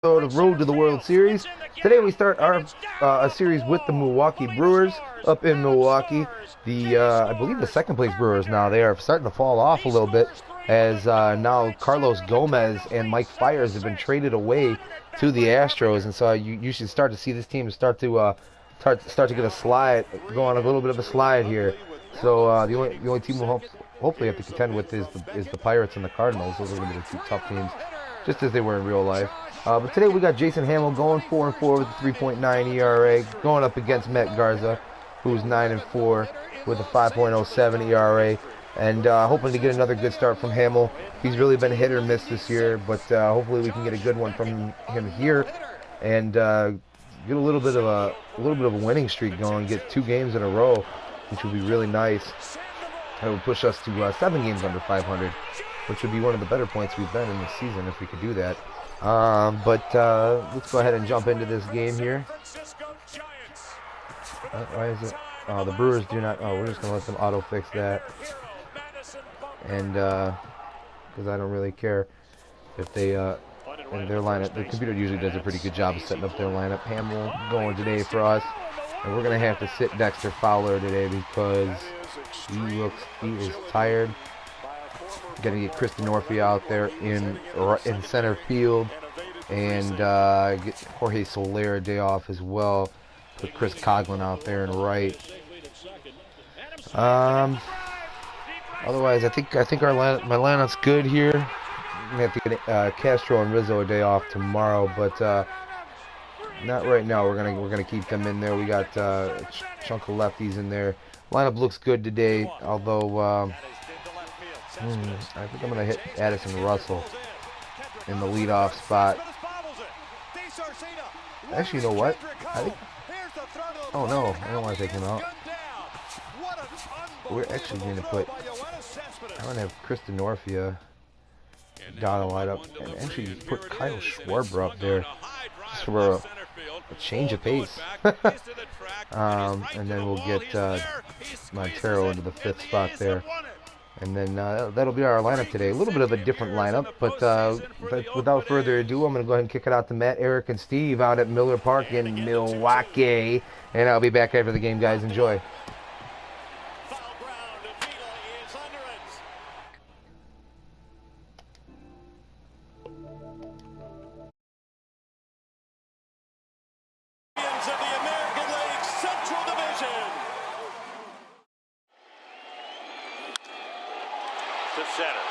The road to the World Series. Today we start our a series with the Milwaukee Brewers up in Milwaukee. The I believe the second place Brewers now. They are starting to fall off a little bit as now Carlos Gomez and Mike Fiers have been traded away to the Astros, and so you should start to see this team start to get a slide, go on a little bit of a slide here. So the only team we'll hopefully have to contend with is the Pirates and the Cardinals. Those are going to be the two tough teams, just as they were in real life. But today we got Jason Hamill going 4-4 with a 3.9 ERA, going up against Matt Garza, who's 9-4 with a 5.07 ERA, and hoping to get another good start from Hamill. He's really been hit or miss this year, but hopefully we can get a good one from him here, and get a little bit of a winning streak going, get 2 games in a row, which would be really nice. That would push us to 7 games under 500, which would be one of the better points we've been in this season if we could do that. But let's go ahead and jump into this game here. Why is it? Oh, the Brewers do not. Oh, we're just gonna let them auto fix that, and because I don't really care if they in their lineup. The computer usually does a pretty good job of setting up their lineup. Hamill going today for us, and we're gonna have to sit Dexter Fowler today because he is tired. Gonna get Chris Norfie out there in center field, and get Jorge Soler a day off as well. Put Chris Coughlin out there in right. Otherwise, I think my lineup's good here. I'm gonna have to get Castro and Rizzo a day off tomorrow, but not right now. We're gonna keep them in there. We got a chunk of lefties in there. Lineup looks good today, although. I think I'm going to hit Addison Russell in the leadoff spot. Actually, you know what? Oh no, I don't want to take him out. We're actually going to put. I'm going to have Chris Denorfia down the lineup and actually put Kyle Schwarber up there just for a change of pace. And then we'll get Montero into the 5th spot there. And then that'll be our lineup today. A little bit of a different lineup, but without further ado, I'm going to go ahead and kick it out to Matt, Eric, and Steve out at Miller Park in Milwaukee. And I'll be back after the game, guys. Enjoy. To center.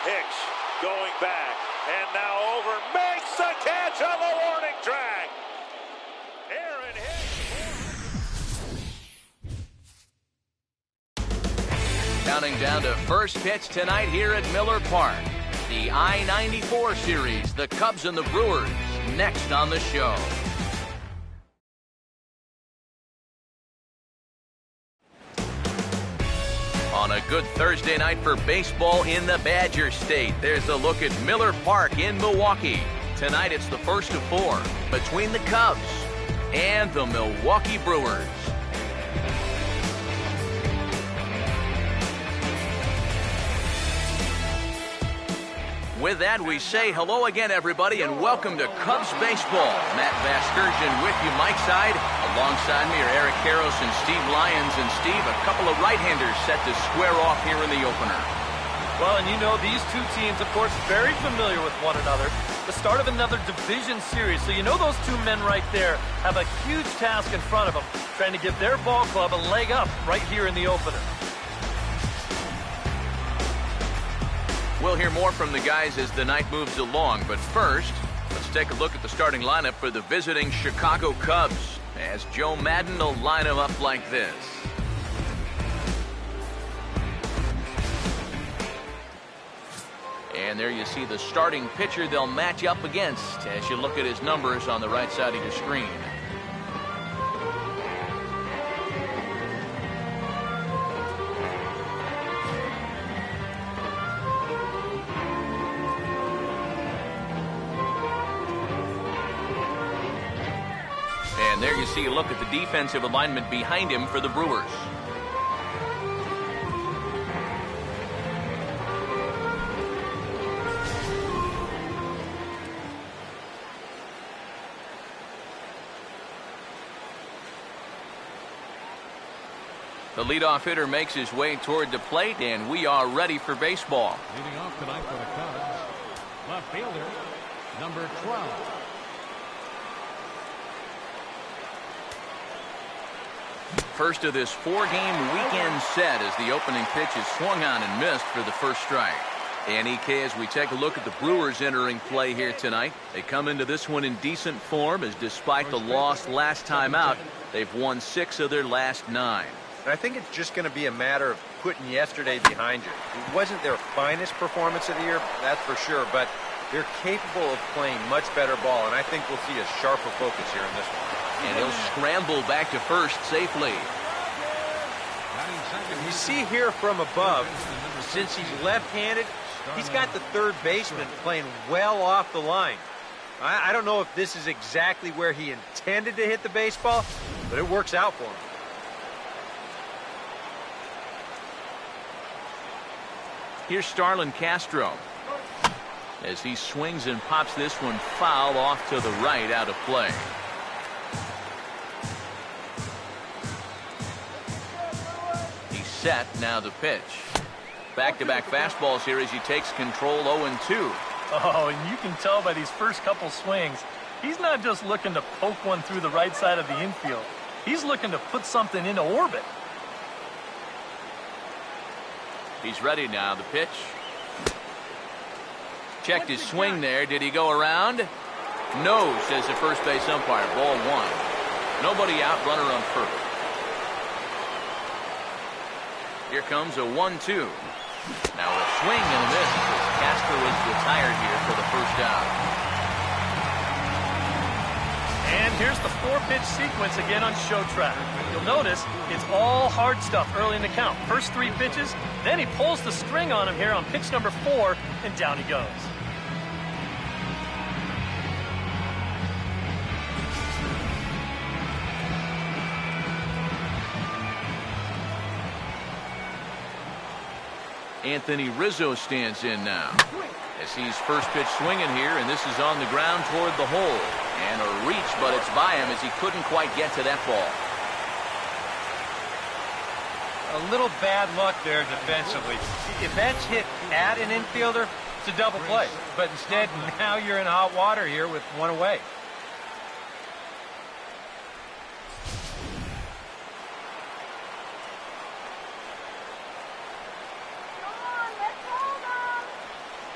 Hicks going back and now over, makes the catch on the warning track. Aaron Hicks. Counting down to first pitch tonight here at Miller Park. The I-94 series, the Cubs and the Brewers, next on the show. On a good Thursday night for baseball in the Badger State, there's a look at Miller Park in Milwaukee. Tonight it's the first of 4 between the Cubs and the Milwaukee Brewers. With that, we say hello again, everybody, and welcome to Cubs baseball. Matt Vasgersian with you, Mike Side. Alongside me are Eric Karros and Steve Lyons. And Steve, a couple of right-handers set to square off here in the opener. Well, and you know these two teams, of course, very familiar with one another. The start of another division series. So you know those two men right there have a huge task in front of them, trying to give their ball club a leg up right here in the opener. We'll hear more from the guys as the night moves along, but first, let's take a look at the starting lineup for the visiting Chicago Cubs, as Joe Madden will line them up like this. And there you see the starting pitcher they'll match up against as you look at his numbers on the right side of your screen. And there you see a look at the defensive alignment behind him for the Brewers. The leadoff hitter makes his way toward the plate, and we are ready for baseball. Leading off tonight for the Cubs, left fielder, number 12. First of this 4-game weekend set as the opening pitch is swung on and missed for the first strike. And EK, as we take a look at the Brewers entering play here tonight, they come into this one in decent form, as despite the loss last time out, they've won 6 of their last 9. And I think it's just going to be a matter of putting yesterday behind you. It wasn't their finest performance of the year, that's for sure, but they're capable of playing much better ball, and I think we'll see a sharper focus here in this one. And he'll scramble back to first safely. You see here from above, since he's left-handed, he's got the third baseman playing well off the line. I don't know if this is exactly where he intended to hit the baseball, but it works out for him. Here's Starlin Castro as he swings and pops this one foul off to the right, out of play. He's set, now the pitch. Back-to-back fastballs here as he takes control 0-2. Oh, and you can tell by these first couple swings, he's not just looking to poke one through the right side of the infield. He's looking to put something into orbit. He's ready now, the pitch. Checked his swing there. Did he go around? No, says the first base umpire. Ball 1. Nobody out, runner on first. Here comes a 1-2. Now a swing and a miss as Castro is retired here for the first out. And here's the 4-pitch sequence again on show track. You'll notice it's all hard stuff early in the count. First 3 pitches, then he pulls the string on him here on pitch number 4, and down he goes. Anthony Rizzo stands in now as he's first pitch swinging here, and this is on the ground toward the hole. And a reach, but it's by him as he couldn't quite get to that ball. A little bad luck there defensively. If that's hit at an infielder, it's a double play. But instead, now you're in hot water here with one away.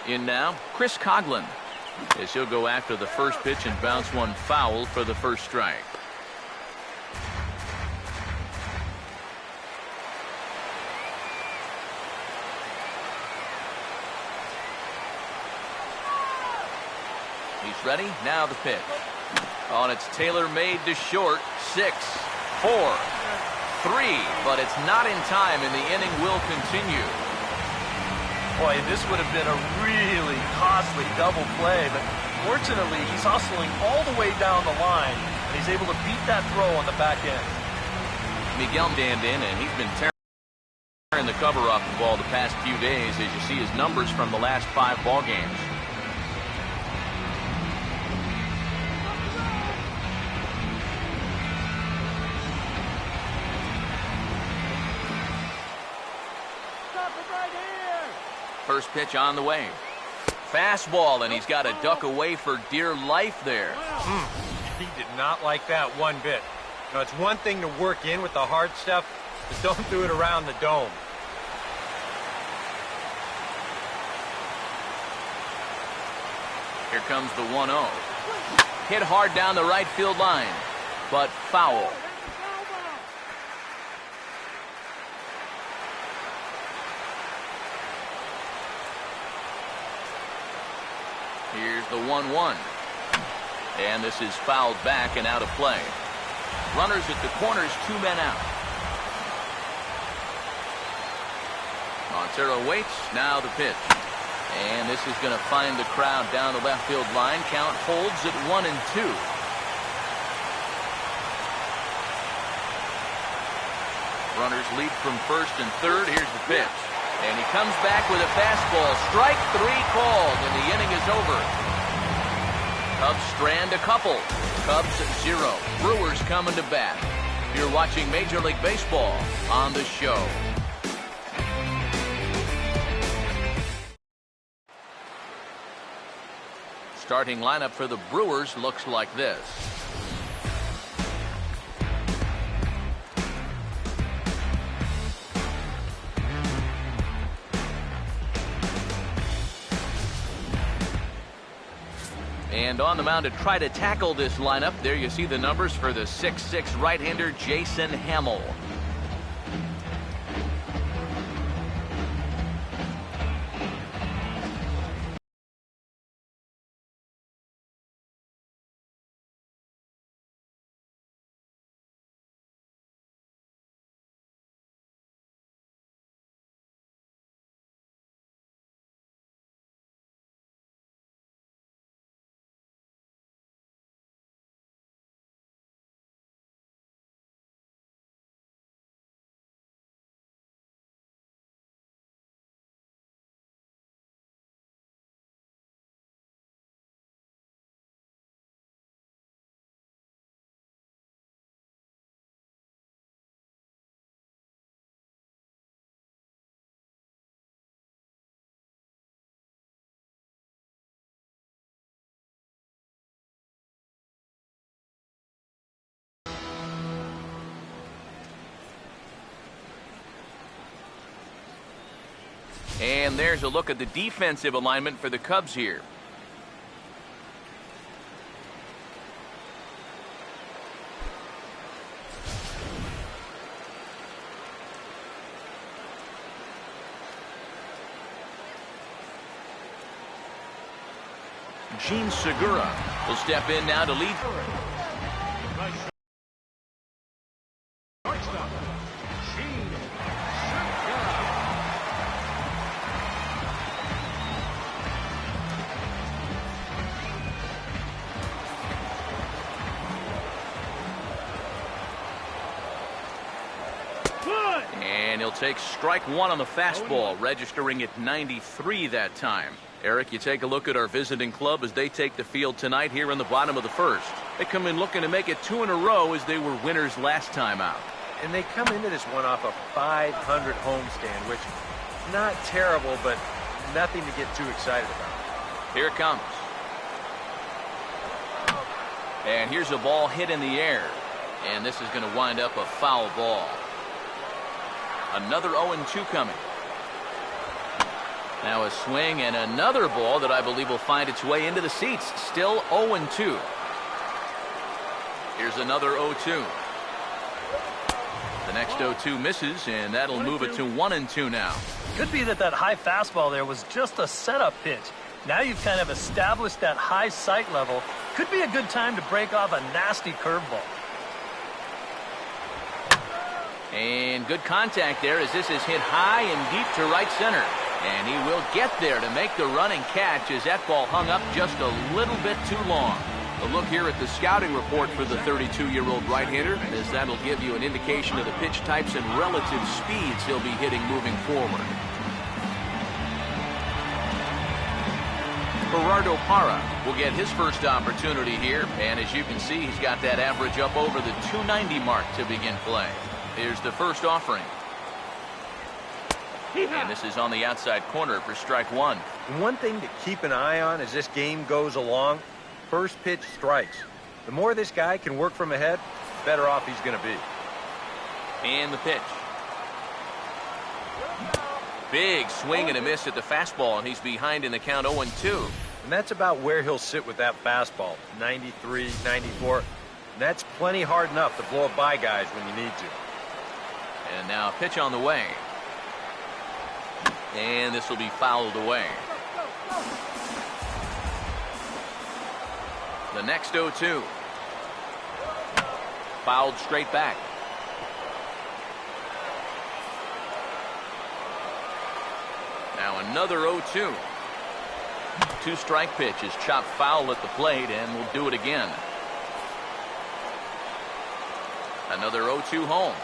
In now, Chris Coughlin, as he'll go after the first pitch and bounce one foul for the first strike. He's ready. Now the pitch. Oh, and it's tailor-made to short. 6, 4, 3, but it's not in time, and the inning will continue. Boy, this would have been a really costly double play, but fortunately, he's hustling all the way down the line, and he's able to beat that throw on the back end. Miguel stand in, and he's been tearing the cover off the ball the past few days, as you see his numbers from the last 5 ball games. First pitch on the way. Fastball, and he's got to duck away for dear life there. He did not like that one bit. Now, it's one thing to work in with the hard stuff, but don't do it around the dome. Here comes the 1-0. Hit hard down the right field line, but foul. Here's the 1-1. And this is fouled back and out of play. Runners at the corners, 2 men out. Montero waits, now the pitch. And this is going to find the crowd down the left field line. Count holds at 1-2. Runners lead from first and third. Here's the pitch. And he comes back with a fastball. Strike 3 called, and the inning is over. Cubs strand a couple. Cubs 0. Brewers coming to bat. You're watching Major League Baseball on the show. Starting lineup for the Brewers looks like this. And on the mound to try to tackle this lineup, there you see the numbers for the 6'6" right-hander Jason Hamill. And there's a look at the defensive alignment for the Cubs here. Gene Segura will step in now to lead. And he'll take strike one on the fastball, registering at 93 that time. Eric, you take a look at our visiting club as they take the field tonight here in the bottom of the first. They come in looking to make it 2 in a row as they were winners last time out. And they come into this one off a 500 homestand, which not terrible, but nothing to get too excited about. Here it comes. And here's a ball hit in the air. And this is going to wind up a foul ball. Another 0-2 coming. Now a swing and another ball that I believe will find its way into the seats. Still 0-2. Here's another 0-2. The next 0-2 misses, and that'll move it to 1-2 now. Could be that high fastball there was just a setup pitch. Now you've kind of established that high sight level. Could be a good time to break off a nasty curveball. And good contact there as this is hit high and deep to right center. And he will get there to make the running catch as that ball hung up just a little bit too long. A look here at the scouting report for the 32-year-old right-hander, as that'll give you an indication of the pitch types and relative speeds he'll be hitting moving forward. Gerardo Parra will get his first opportunity here, and as you can see, he's got that average up over the 290 mark to begin play. Here's the first offering. And this is on the outside corner for strike one. One thing to keep an eye on as this game goes along, first pitch strikes. The more this guy can work from ahead, the better off he's going to be. And the pitch. Big swing and a miss at the fastball, and he's behind in the count 0-2. And that's about where he'll sit with that fastball, 93, 94. And that's plenty hard enough to blow it by guys when you need to. And now a pitch on the way. And this will be fouled away. The next 0-2. Fouled straight back. Now another 0-2. Two-strike pitch is chopped foul at the plate, and we'll do it again. Another 0-2 home.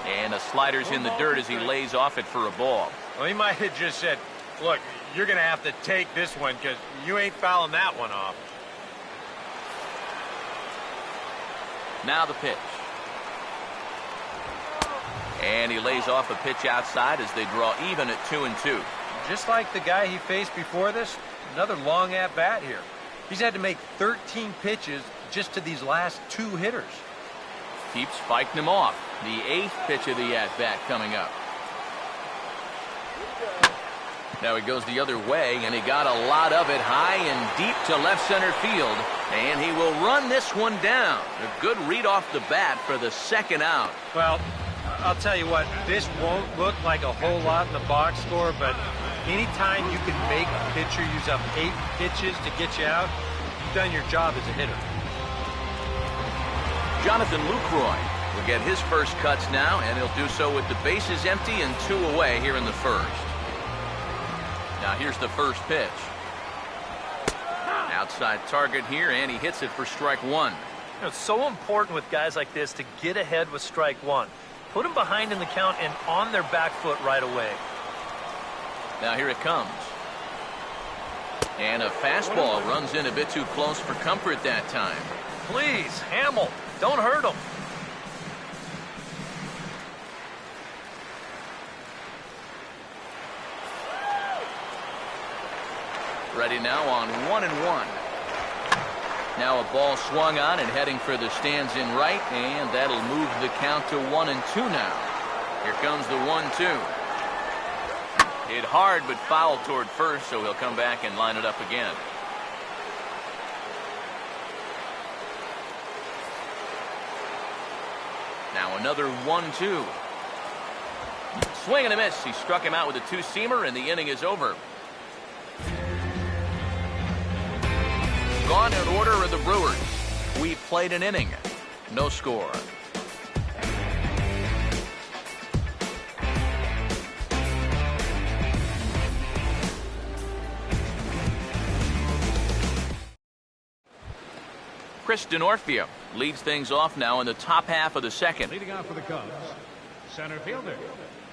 And a slider's in the dirt as he lays off it for a ball. Well, he might have just said, look, you're going to have to take this one because you ain't fouling that one off. Now the pitch. And he lays off a pitch outside as they draw even at 2-2. Just like the guy he faced before this, another long at-bat here. He's had to make 13 pitches just to these last 2 hitters. Keeps fighting him off. The 8th pitch of the at-bat coming up. Now he goes the other way, and he got a lot of it high and deep to left center field. And he will run this one down. A good read off the bat for the second out. Well, I'll tell you what, this won't look like a whole lot in the box score, but anytime you can make a pitcher use up 8 pitches to get you out, you've done your job as a hitter. Jonathan Lucroy will get his first cuts now, and he'll do so with the bases empty and 2 away here in the first. Now here's the first pitch. Outside target here, and he hits it for strike 1. It's so important with guys like this to get ahead with strike 1. Put them behind in the count and on their back foot right away. Now here it comes. And a fastball runs in a bit too close for comfort that time. Please, Hamill, don't hurt him. Ready now on 1-1. Now a ball swung on and heading for the stands in right, and that'll move the count to 1-2 now. Here comes the 1-2. Hit hard but foul toward first, so he'll come back and line it up again. Now another 1-2. Swing and a miss. He struck him out with a 2-seamer, and the inning is over. Gone in order are the Brewers. We played an inning. No score. Chris Denorfia leads things off now in the top half of the second. Leading off for the Cubs, center fielder,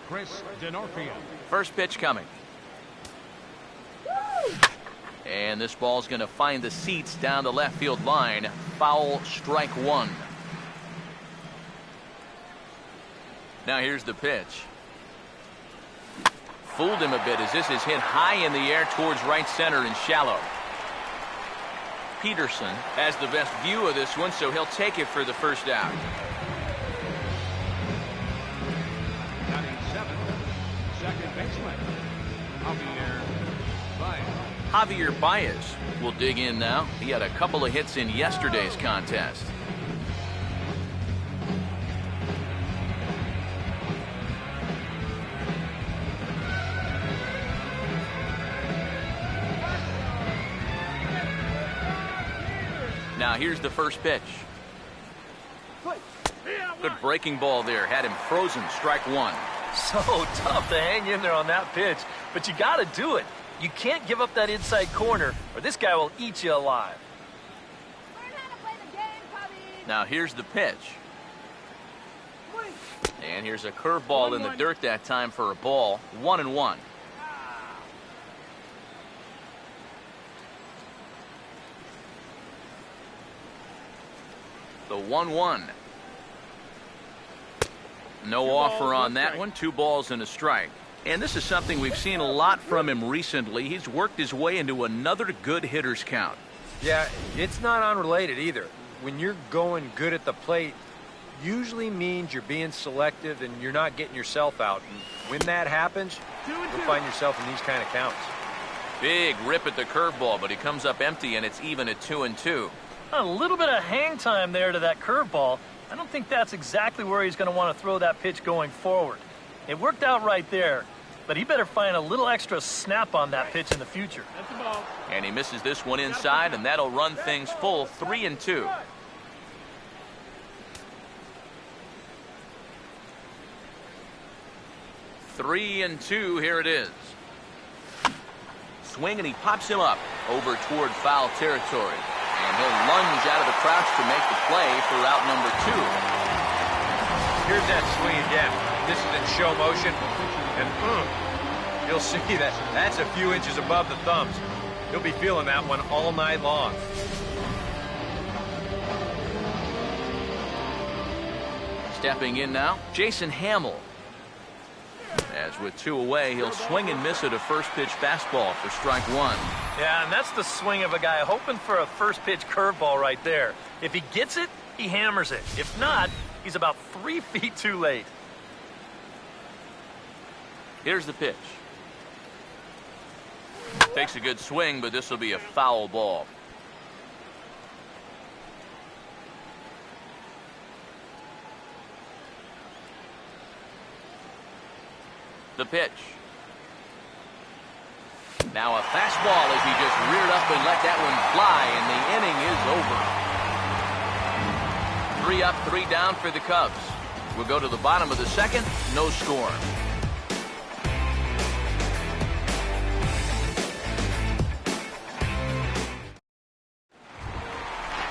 Chris Denorfia. First pitch coming. And this ball's going to find the seats down the left field line. Foul, strike 1. Now here's the pitch. Fooled him a bit as this is hit high in the air towards right center and shallow. Peterson has the best view of this one, so he'll take it for the first out. Batting 7th, second baseman, Javier Baez will dig in now. He had a couple of hits in yesterday's contest. Now here's the first pitch. Good breaking ball there. Had him frozen. Strike 1. So tough to hang in there on that pitch, but you got to do it. You can't give up that inside corner, or this guy will eat you alive. Now here's the pitch. And here's a curveball in the dirt that time for a ball. 1-1. The 1-1. No offer on that one. 2 balls and a strike. And this is something we've seen a lot from him recently. He's worked his way into another good hitter's count. Yeah, it's not unrelated either. When you're going good at the plate, usually means you're being selective and you're not getting yourself out. And when that happens, you'll find yourself in these kind of counts. Big rip at the curveball, but he comes up empty, and it's even at 2-2. A little bit of hang time there to that curveball. I don't think that's exactly where he's going to want to throw that pitch going forward. It worked out right there, but he better find a little extra snap on that pitch in the future. And he misses this one inside, and that'll run things full. 3-2. Here it is. Swing, and he pops him up over toward foul territory. And he'll lunge out of the crouch to make the play for out number 2. Here's that swing again. This is in show motion. And you'll see that that's a few inches above the thumbs. He'll be feeling that one all night long. Stepping in now, Jason Hamill As with 2 away, he'll swing and miss at a first pitch fastball for strike 1. Yeah, and that's the swing of a guy hoping for a first pitch curveball right there. If he gets it, he hammers it. If not, he's about 3 feet too late. Here's the pitch. Takes a good swing, but this will be a foul ball. The pitch. Now a fastball as he just reared up and let that one fly, and the inning is over. 3 up, 3 down for the Cubs. We'll go to the bottom of the second, no score.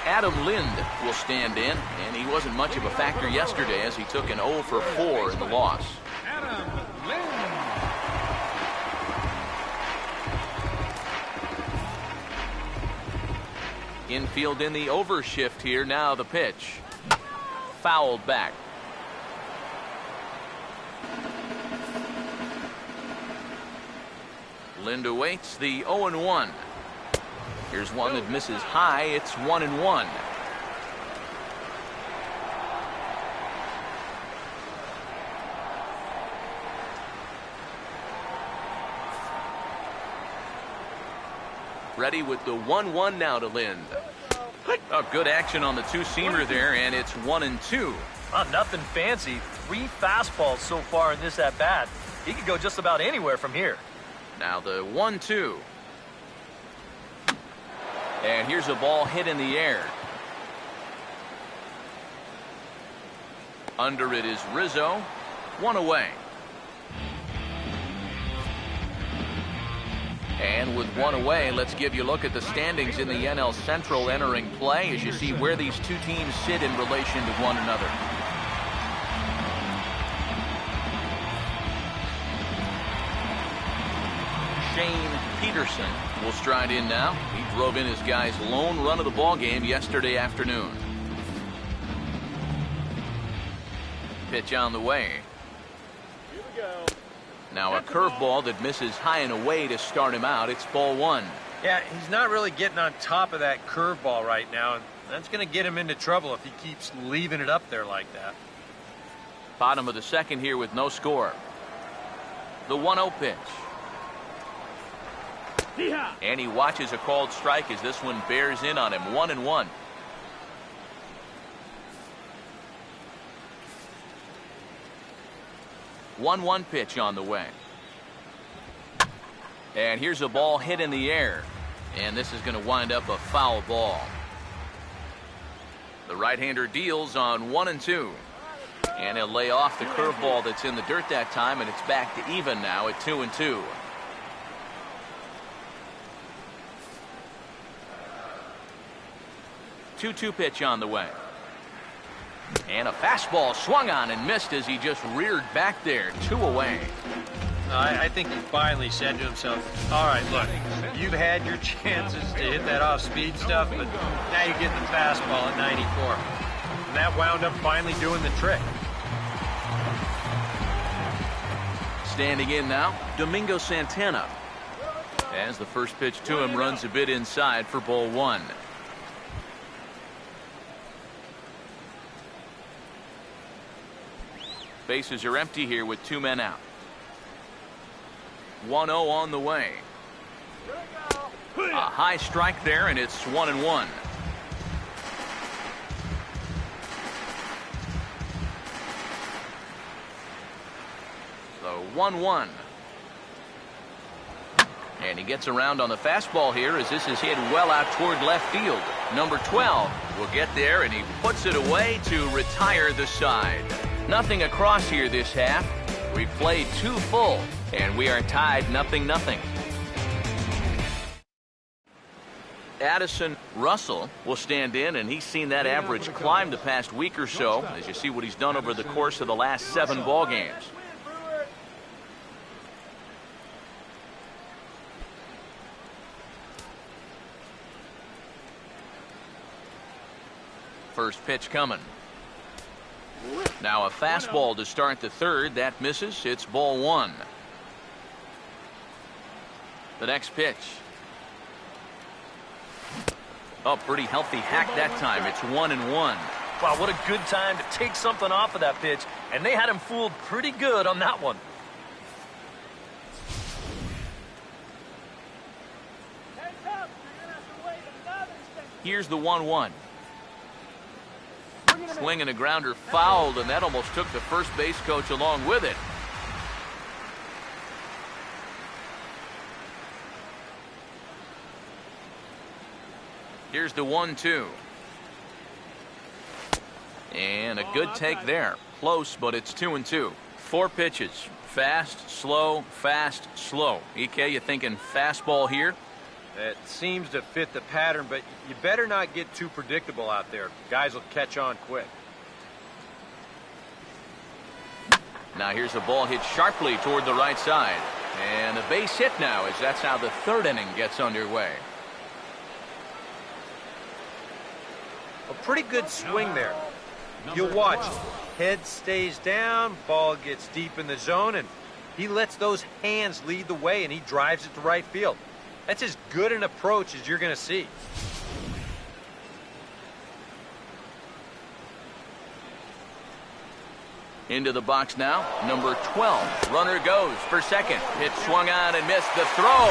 Adam Lind will stand in, and he wasn't much of a factor yesterday as he took an 0 for 4 in the loss. Adam Lind. Infield in the overshift here. Now the pitch. Fouled back. Lind awaits the 0-1. Here's one that misses high. It's 1-1. Ready with the 1-1 now to Lind. Oh, good action on the two-seamer there, and it's 1-2. Oh, nothing fancy. 3 fastballs so far in this at-bat. He could go just about anywhere from here. Now the 1-2. And here's a ball hit in the air. Under it is Rizzo. 1 away. And with 1 away, let's give you a look at the standings in the NL Central entering play as you see where these two teams sit in relation to one another. Shane Peterson will stride in now. He drove in his guy's lone run of the ball game yesterday afternoon. Pitch on the way. Here we go. Now a curveball that misses high and away to start him out. It's ball 1. Yeah, he's not really getting on top of that curveball right now, and that's going to get him into trouble if he keeps leaving it up there like that. Bottom of the second here with no score. The 1-0 pitch. And he watches a called strike as this one bears in on him. 1-1. One pitch on the way. And here's a ball hit in the air. And this is going to wind up a foul ball. The right-hander deals on 1-2. And he'll lay off the curveball that's in the dirt that time, and it's back to even now at 2-2. 2-2 pitch on the way. And a fastball swung on and missed as he just reared back there. 2 away. I think he finally said to himself, all right, look, you've had your chances to hit that off-speed stuff, but now you're getting the fastball at 94. And that wound up finally doing the trick. Standing in now, Domingo Santana. As the first pitch to him runs a bit inside for ball 1. Bases are empty here with 2 men out. 1-0 on the way. A high strike there, and it's 1-1. So 1-1. And he gets around on the fastball here as this is hit well out toward left field. Number 12 will get there, and he puts it away to retire the side. Nothing across here this half. We played 2 full, and we are tied 0-0. Addison Russell will stand in, and he's seen that average climb the past week or so as you see what he's done over the course of the last 7 ball games. First pitch coming. Now a fastball to start the third. That misses. It's ball one. The next pitch. Oh, pretty healthy hack that time. It's 1-1. Wow, what a good time to take something off of that pitch. And they had him fooled pretty good on that one. Here's the 1-1. Swinging a grounder fouled, and that almost took the first base coach along with it. Here's the 1-2. And a good take there. Close, but it's 2-2. 4 pitches. Fast, slow, fast, slow. EK, you thinking fastball here? It seems to fit the pattern, but you better not get too predictable out there. Guys will catch on quick. Now here's a ball hit sharply toward the right side. And a base hit now, as that's how the third inning gets underway. A pretty good swing there. You'll watch. Head stays down, ball gets deep in the zone, and he lets those hands lead the way, and he drives it to right field. That's as good an approach as you're going to see. Into the box now, number 12. Runner goes for second. Hit swung on and missed the throw.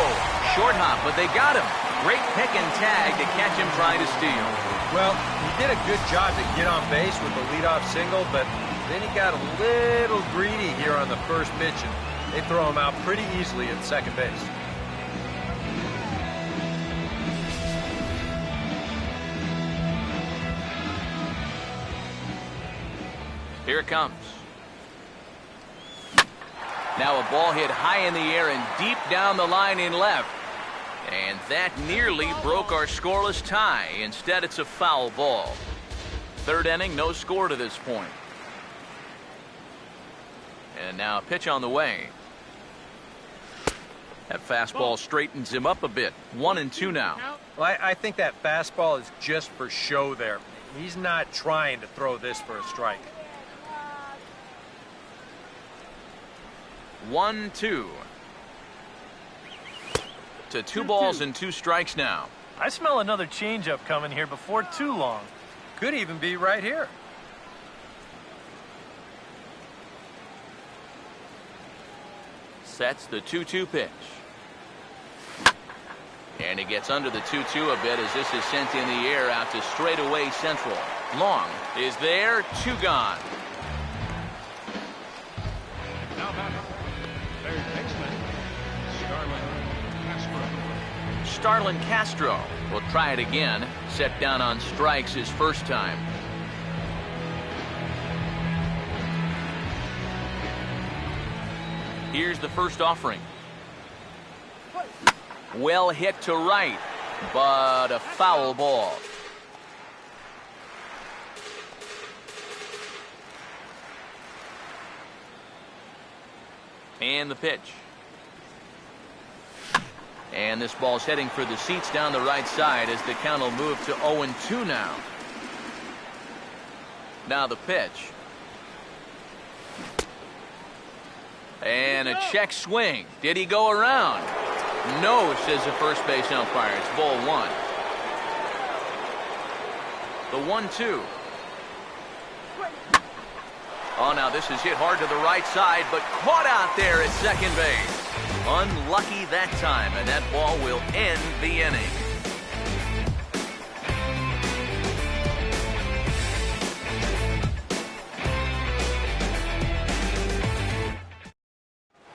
Short hop, but they got him. Great pick and tag to catch him trying to steal. Well, he did a good job to get on base with the leadoff single, but then he got a little greedy here on the first pitch, and they throw him out pretty easily at second base. Here it comes. Now a ball hit high in the air and deep down the line in left. And that nearly broke our scoreless tie. Instead, it's a foul ball. Third inning, no score to this point. And now a pitch on the way. That fastball straightens him up a bit. 1-2 now. Well, I think that fastball is just for show there. He's not trying to throw this for a strike. 1-2. To 2 balls and 2 strikes now. I smell another changeup coming here before too long. Could even be right here. Sets the 2-2 pitch. And he gets under the 2-2 a bit as this is sent in the air out to straightaway central. Long is there, 2 gone. Now batting, third baseman, Starlin Castro will try it again. Set down on strikes his first time. Here's the first offering. Well hit to right, but a foul ball. And the pitch. And this ball's heading for the seats down the right side as the count will move to 0-2 now. Now the pitch. And a check swing. Did he go around? No, says the first base umpire. It's ball 1. The 1-2. Oh, now this is hit hard to the right side, but caught out there at second base. Unlucky that time, and that ball will end the inning.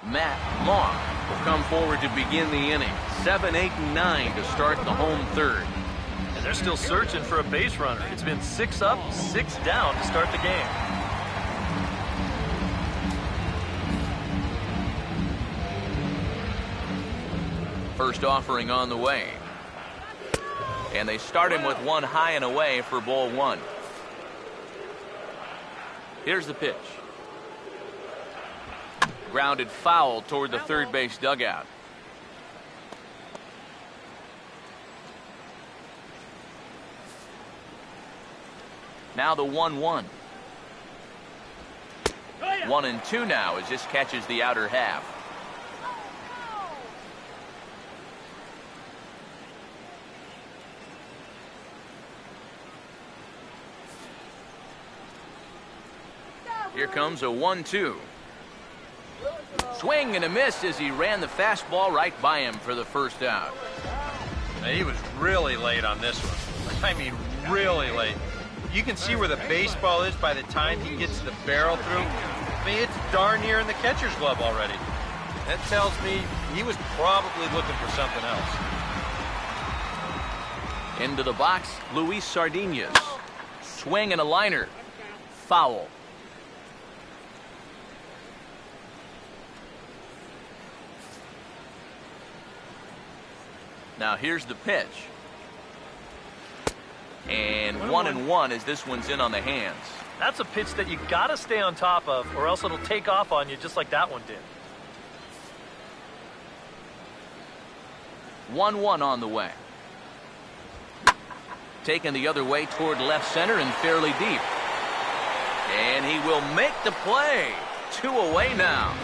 Matt Long will come forward to begin the inning. 7, 8, and 9 to start the home third. And they're still searching for a base runner. It's been 6 up, 6 down to start the game. First offering on the way. And they start him with 1 high and away for ball 1. Here's the pitch. Grounded foul toward the third base dugout. Now the 1-1. 1-2 now as this catches the outer half. Here comes a 1-2. Swing and a miss as he ran the fastball right by him for the first out. Now, he was really late on this one. I mean, really late. You can see where the baseball is by the time he gets the barrel through. I mean, it's darn near in the catcher's glove already. That tells me he was probably looking for something else. Into the box, Luis Sardinas. Swing and a liner. Foul. Now here's the pitch. And 1-1 as this one's in on the hands. That's a pitch that you got to stay on top of, or else it'll take off on you just like that one did. 1-1 on the way. Taken the other way toward left center and fairly deep. And he will make the play. 2 away now.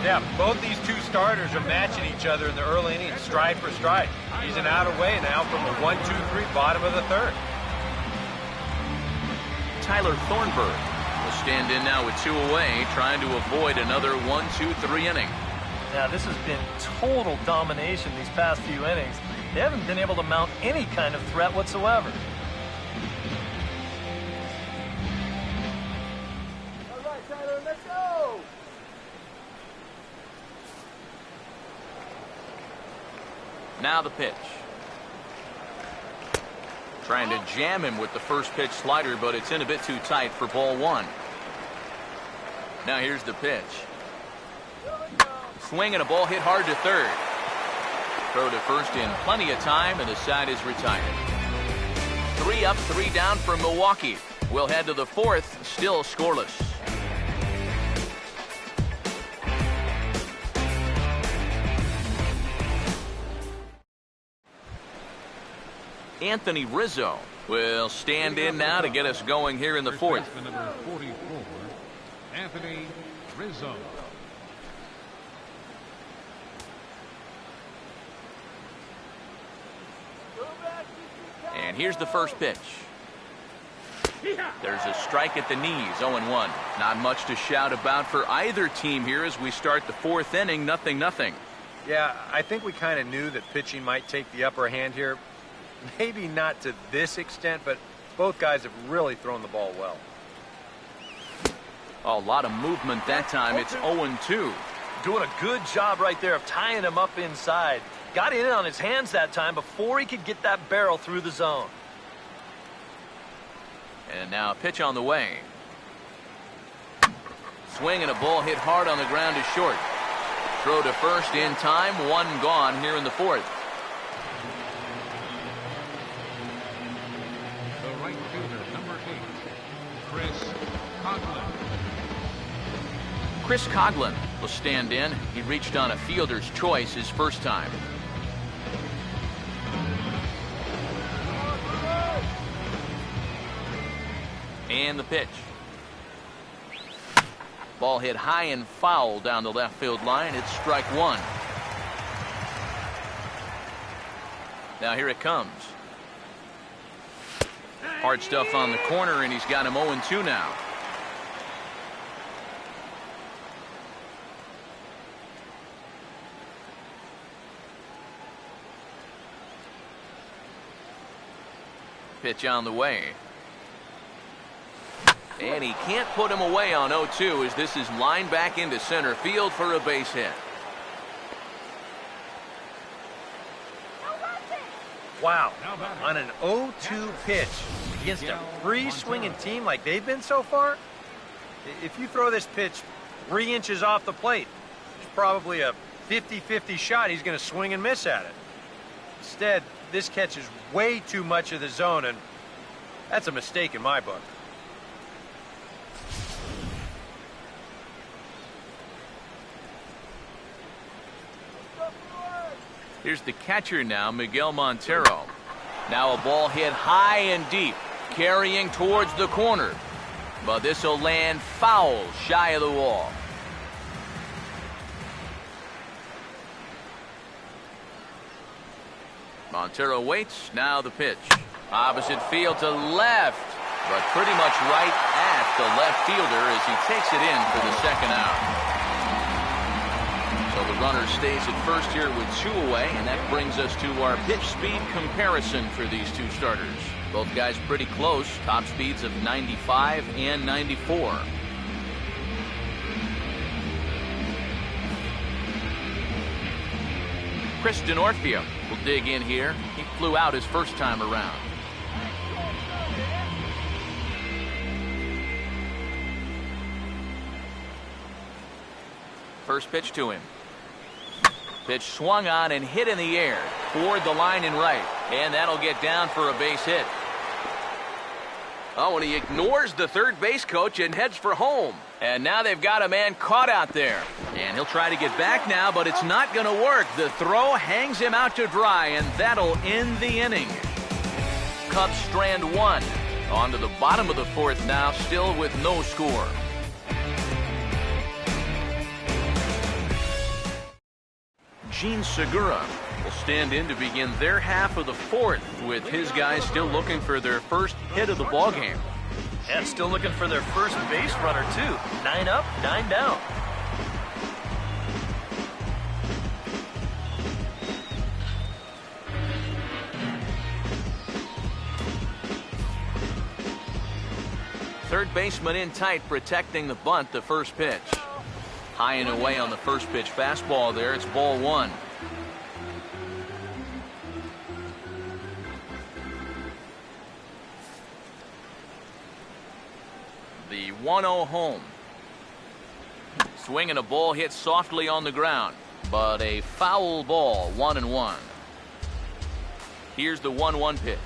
Yeah, both these two starters are matching each other in the early innings, stride for stride. He's an out away now from the 1-2-3 bottom of the third. Tyler Thornburg will stand in now with 2 away, trying to avoid another 1-2-3 inning. Now, this has been total domination these past few innings. They haven't been able to mount any kind of threat whatsoever. All right, Tyler, let's go! Now the pitch. Trying to jam him with the first pitch slider, but it's in a bit too tight for ball 1. Now here's the pitch. Swing and a ball hit hard to third. Throw to first in plenty of time, and the side is retired. 3 up, 3 down for Milwaukee. We'll head to the 4th, still scoreless. Anthony Rizzo will stand in now to get us going here in the 4th. Number 44, Anthony Rizzo. And here's the first pitch. There's a strike at the knees, 0-1. Not much to shout about for either team here as we start the 4th inning, 0-0. Yeah, I think we kind of knew that pitching might take the upper hand here. Maybe not to this extent, but both guys have really thrown the ball well. A lot of movement that time. It's 0-2. Doing a good job right there of tying him up inside. Got in on his hands that time before he could get that barrel through the zone. And now a pitch on the way. Swing and a ball hit hard on the ground to short. Throw to first in time. 1 gone here in the 4th. The right fielder, number 8, Chris Coughlin. Chris Coughlin will stand in. He reached on a fielder's choice his first time. And the pitch. Ball hit high and foul down the left field line. It's strike 1. Now here it comes. Hard stuff on the corner, and he's got him 0-2 now. Pitch on the way. And he can't put him away on 0-2 as this is lined back into center field for a base hit. Wow, on an 0-2 pitch against a free-swinging team like they've been so far, if you throw this pitch 3 inches off the plate, it's probably a 50-50 shot he's going to swing and miss at it. Instead, this catches way too much of the zone, and that's a mistake in my book. Here's the catcher now, Miguel Montero. Now a ball hit high and deep, carrying towards the corner. But this will land foul shy of the wall. Montero waits. Now the pitch. Opposite field to left. But pretty much right at the left fielder as he takes it in for the second out. So the runner stays at first here with 2 away, and that brings us to our pitch speed comparison for these two starters. Both guys pretty close, top speeds of 95 and 94. Chris DeNorfia will dig in here. He flew out his first time around. First pitch to him. Pitch swung on and hit in the air toward the line and right. And that'll get down for a base hit. Oh, and he ignores the third base coach and heads for home. And now they've got a man caught out there. And he'll try to get back now, but it's not going to work. The throw hangs him out to dry, and that'll end the inning. Cubs strand 1. On to the bottom of the 4th now, still with no score. Gene Segura will stand in to begin their half of the 4th, with his guys still looking for their first hit of the ballgame. And still looking for their first base runner, too. 9 up, 9 down. Third baseman in tight, protecting the bunt, the first pitch. High and away on the first pitch fastball there. It's ball 1. The 1-0 home. Swinging a ball hit softly on the ground, but a foul ball, 1-1. Here's the 1-1 pitch.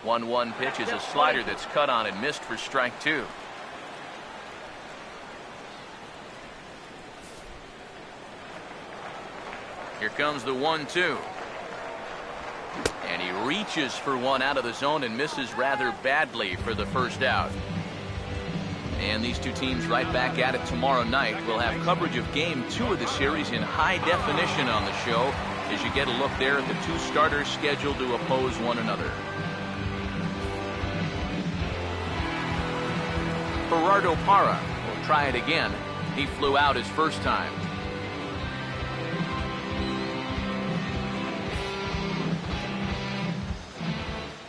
1-1 pitch is a slider that's cut on and missed for strike 2. Here comes the 1-2. And he reaches for one out of the zone and misses rather badly for the first out. And these two teams right back at it tomorrow night. We'll have coverage of game 2 of the series in high definition on the show as you get a look there at the two starters scheduled to oppose one another. Gerardo Parra will try it again. He flew out his first time.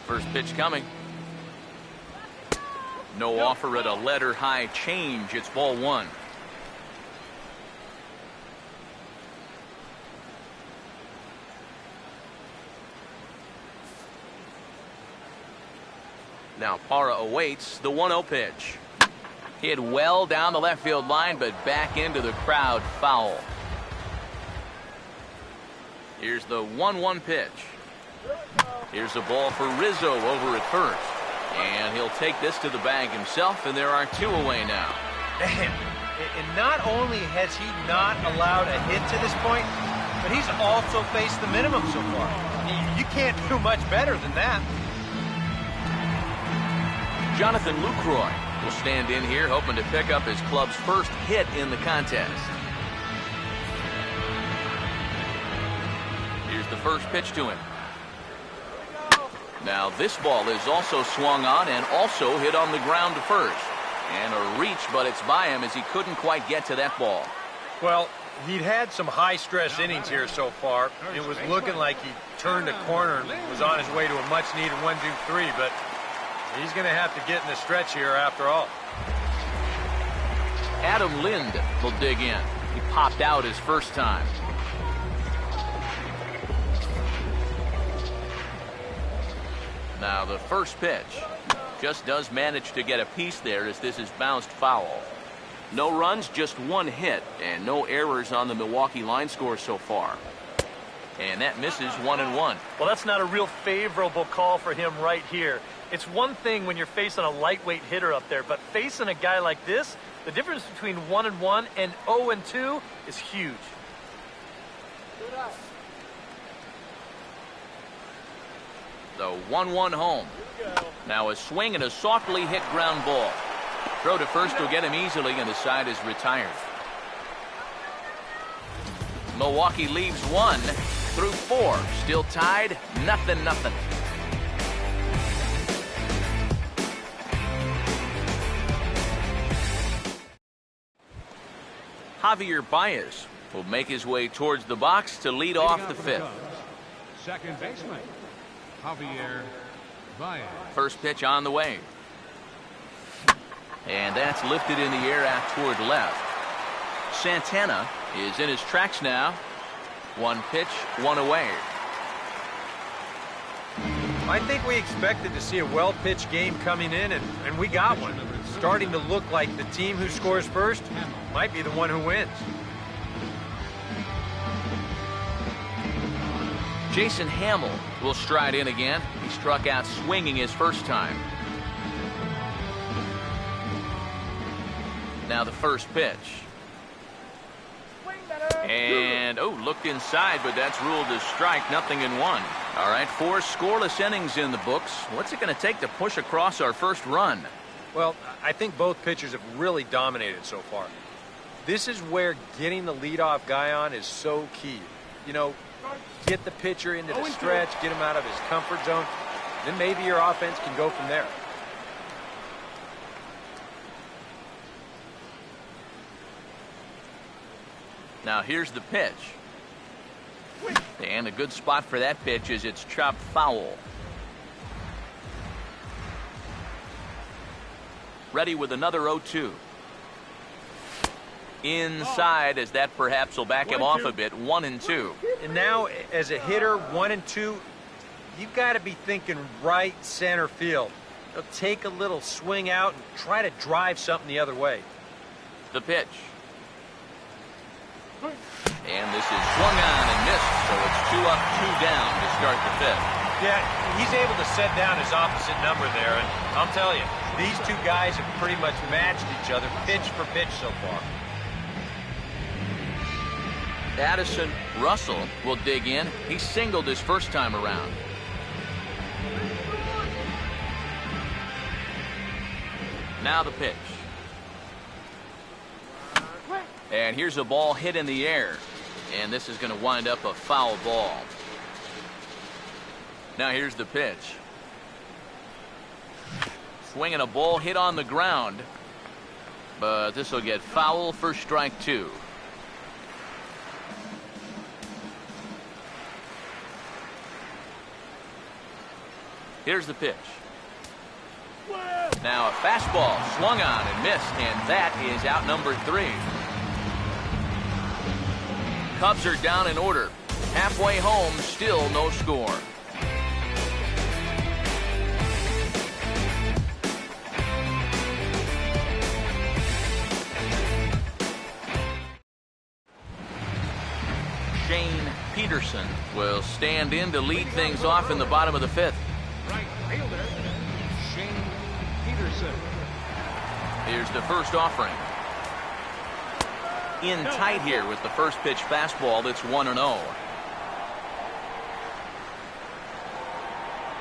First pitch coming. No offer at a letter high change. It's ball 1. Now Parra awaits the 1-0 pitch. Hit well down the left field line, but back into the crowd, foul. Here's the 1-1 pitch. Here's a ball for Rizzo over at first. And he'll take this to the bag himself, and there are 2 away now. Man, and not only has he not allowed a hit to this point, but he's also faced the minimum so far. You can't do much better than that. Jonathan Lucroy will stand in here, hoping to pick up his club's first hit in the contest. Here's the first pitch to him. Now this ball is also swung on and also hit on the ground to first. And a reach, but it's by him as he couldn't quite get to that ball. Well, he'd had some high-stress innings here so far. It was looking like he turned a corner and was on his way to a much-needed 1-2-3, but he's going to have to get in the stretch here after all. Adam Lind will dig in. He popped out his first time. Now the first pitch just does manage to get a piece there as this is bounced foul. No runs, just 1 hit, and no errors on the Milwaukee line score so far. And that misses 1-1. Well, that's not a real favorable call for him right here. It's one thing when you're facing a lightweight hitter up there, but facing a guy like this, the difference between 1-1 and 0-2 is huge. The 1-1 home. Now a swing and a softly hit ground ball. Throw to first will get him easily, and the side is retired. Milwaukee leaves 1 through 4. Still tied, 0-0. Javier Baez will make his way towards the box to lead off the 5th. Second baseman, Javier Baez. First pitch on the way. And that's lifted in the air out toward left. Santana is in his tracks now. 1 pitch, 1 away. I think we expected to see a well-pitched game coming in, and we got one. Starting to look like the team who scores first might be the one who wins. Jason Hamill will stride in again. He struck out swinging his first time. Now the first pitch. And, looked inside, but that's ruled as strike, 0-1. All right, 4 scoreless innings in the books. What's it going to take to push across our first run? Well, I think both pitchers have really dominated so far. This is where getting the leadoff guy on is so key. You know, get the pitcher into the stretch, get him out of his comfort zone, then maybe your offense can go from there. Now here's the pitch. And a good spot for that pitch is it's chopped foul. Ready with another 0-2. Inside, as that perhaps will back him off a bit. 1-2. And now, as a hitter, 1-2, you've got to be thinking right center field. They'll take a little swing out and try to drive something the other way. The pitch. And this is swung on and missed, so it's 2 up, 2 down to start the 5th. Yeah, he's able to set down his opposite number there, and I'll tell you, these two guys have pretty much matched each other pitch for pitch so far. Addison Russell will dig in. He singled his first time around. Now the pitch. And here's a ball hit in the air. And this is going to wind up a foul ball. Now here's the pitch. Swinging a ball hit on the ground. But this will get foul for strike 2. Here's the pitch. Now a fastball swung on and missed, and that is out number 3. Cubs are down in order. Halfway home, still no score. Shane Peterson will stand in to lead things off in the bottom of the 5th. Right fielder, Shane Peterson. Here's the first offering. In tight here with the first pitch fastball that's 1-0.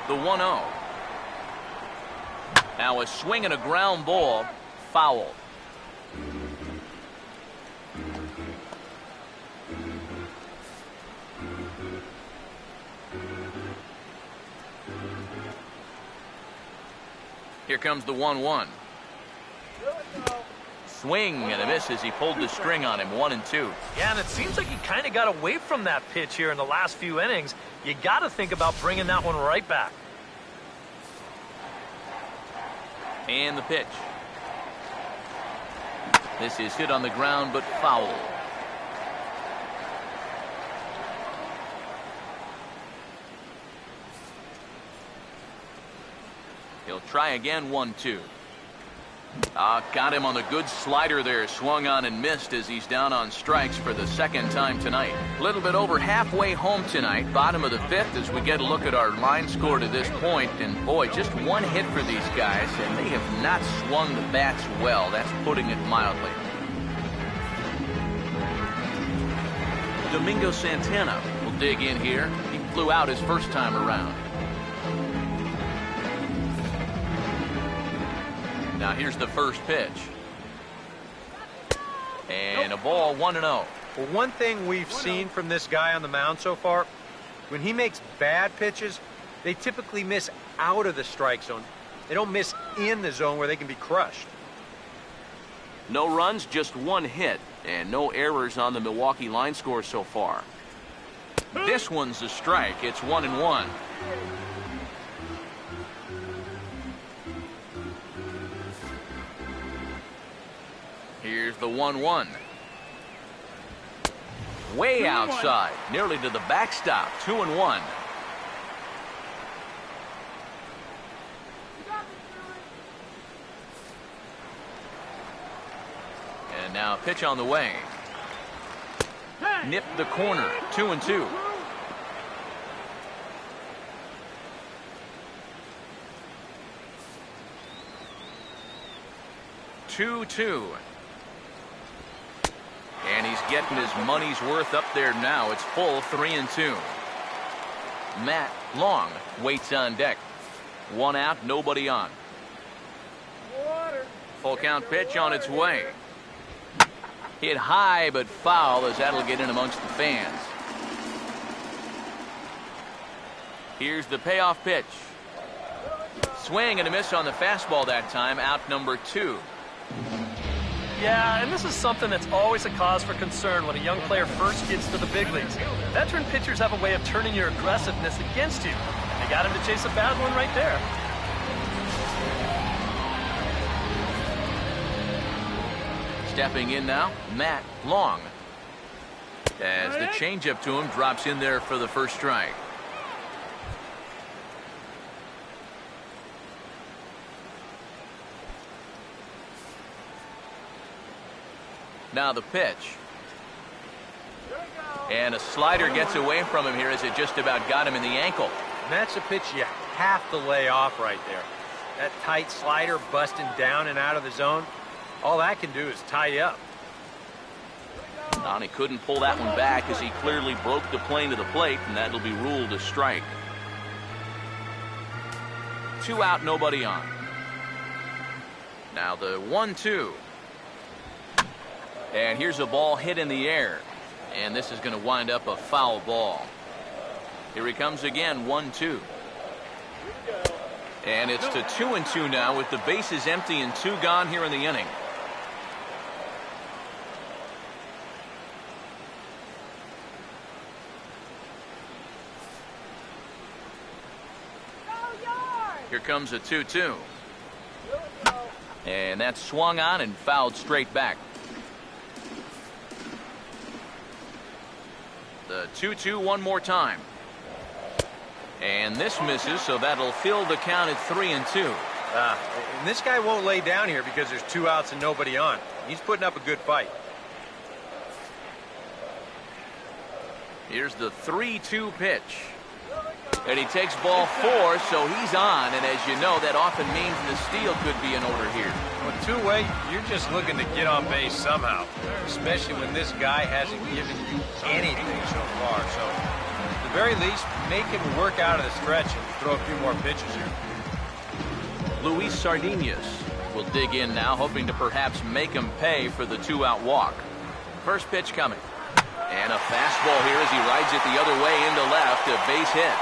The 1-0. Now a swing and a ground ball, foul. Here comes the 1-1. Swing and a miss as he pulled the string on him. 1-2. Yeah, and it seems like he kind of got away from that pitch here in the last few innings. You got to think about bringing that one right back. And the pitch. This is hit on the ground, but foul. He'll try again. 1-2. Got him on the good slider there. Swung on and missed as he's down on strikes for the second time tonight. A little bit over halfway home tonight. Bottom of the 5th as we get a look at our line score to this point. And boy, just one hit for these guys, and they have not swung the bats well. That's putting it mildly. Domingo Santana will dig in here. He flew out his first time around. Now here's the first pitch. And a ball, 1-0. Well, one thing we've seen from this guy on the mound so far, when he makes bad pitches, they typically miss out of the strike zone. They don't miss in the zone where they can be crushed. No runs, just one hit, and no errors on the Milwaukee line score so far. This one's a strike. It's 1-1. Here's the 1-1. Way outside, nearly to the backstop. 2-1. And now a pitch on the way. Nipped the corner. 2-2. And he's getting his money's worth up there now. It's full, 3-2. Matt Long waits on deck. One out, nobody on. Full count pitch on its way. Hit high but foul, as that'll get in amongst the fans. Here's the payoff pitch. Swing and a miss on the fastball that time. Out number 2. Yeah, and this is something that's always a cause for concern when a young player first gets to the big leagues. Veteran pitchers have a way of turning your aggressiveness against you. And they got him to chase a bad one right there. Stepping in now, Matt Long. As the changeup to him drops in there for the first strike. Now the pitch. And a slider gets away from him here as it just about got him in the ankle. And that's a pitch you have to lay off right there. That tight slider busting down and out of the zone, all that can do is tie you up. He couldn't pull that one back as he clearly broke the plane to the plate, and that'll be ruled a strike. 2 out, nobody on. Now the 1-2. And here's a ball hit in the air. And this is going to wind up a foul ball. Here he comes again, 1-2. And it's to 2-2 now with the bases empty and 2 gone here in the inning. Here comes a 2-2. And that's swung on and fouled straight back. The 2-2 one more time. And this misses, so that'll fill the count at 3-2. And this guy won't lay down here because there's 2 outs and nobody on. He's putting up a good fight. Here's the 3-2 pitch. And he takes ball 4, so he's on. And as you know, that often means the steal could be in order here. Well, two-way, you're just looking to get on base somehow, especially when this guy hasn't given you anything so far. So, at the very least, make him work out of the stretch and throw a few more pitches here. Luis Sardinas will dig in now, hoping to perhaps make him pay for the 2-out walk. First pitch coming. And a fastball here as he rides it the other way into left, a base hit.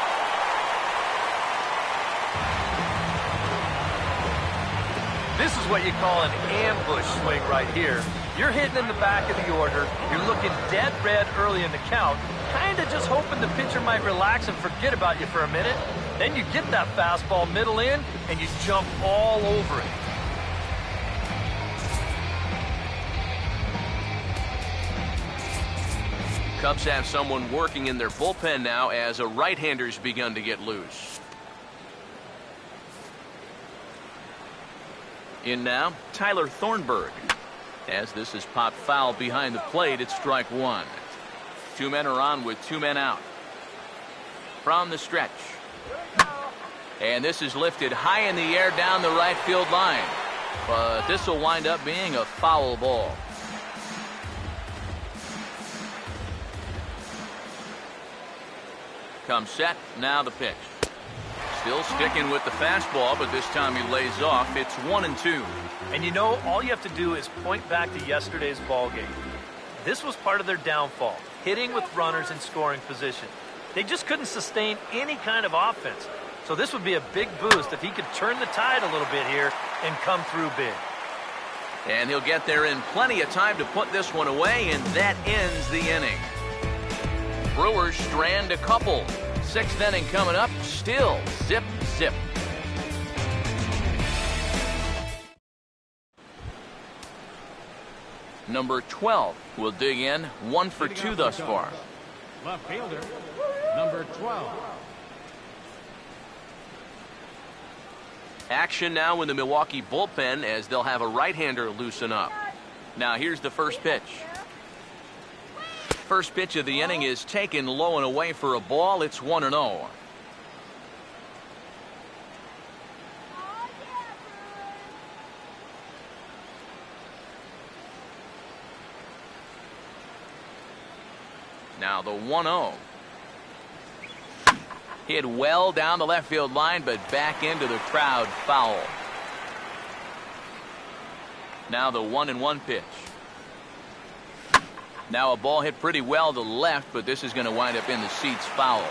This is what you call an ambush swing right here. You're hitting in the back of the order. You're looking dead red early in the count, kind of just hoping the pitcher might relax and forget about you for a minute. Then you get that fastball middle in, and you jump all over it. Cubs have someone working in their bullpen now as a right-hander's begun to get loose. In now, Tyler Thornburg. As this is popped foul behind the plate, it's strike 1. 2 men are on with 2 men out. From the stretch. And this is lifted high in the air down the right field line. But this will wind up being a foul ball. Comes set, now the pitch. Still sticking with the fastball, but this time he lays off. It's 1-2. And you know, all you have to do is point back to yesterday's ball game. This was part of their downfall, hitting with runners in scoring position. They just couldn't sustain any kind of offense. So this would be a big boost if he could turn the tide a little bit here and come through big. And he'll get there in plenty of time to put this one away, and that ends the inning. Brewers strand a couple. 6th inning coming up, still zip, zip. Number 12 will dig in, 1 for 2 thus far. Left fielder, number 12. Action now in the Milwaukee bullpen as they'll have a right-hander loosen up. Now here's the first pitch. First pitch of the inning is taken low and away for a ball. It's 1-0. Now the 1-0. Hit well down the left field line, but back into the crowd foul. Now the 1-1 pitch. Now a ball hit pretty well to left, but this is going to wind up in the seats foul.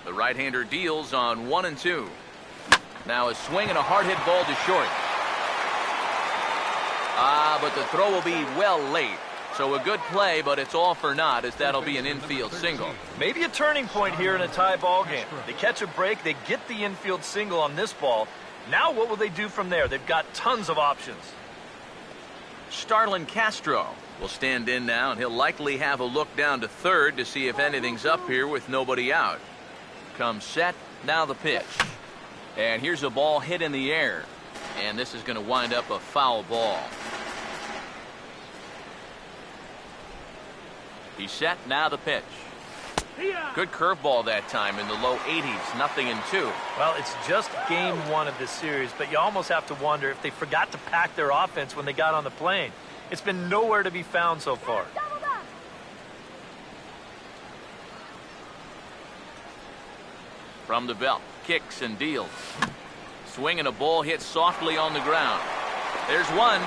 The right-hander deals on 1-2. Now a swing and a hard hit ball to short. But the throw will be well late. So a good play, but it's all for naught, as that'll be an infield single. Maybe a turning point here in a tie ball game. They catch a break, they get the infield single on this ball. Now what will they do from there? They've got tons of options. Starlin Castro will stand in now, and he'll likely have a look down to third to see if anything's up here with nobody out. Comes set, now the pitch. And here's a ball hit in the air. And this is going to wind up a foul ball. He's set, now the pitch. Good curveball that time in the low 80s, 0-2. Well, it's just game 1 of this series, but you almost have to wonder if they forgot to pack their offense when they got on the plane. It's been nowhere to be found so far. From the belt, kicks and deals. Swinging a ball hit softly on the ground. There's one,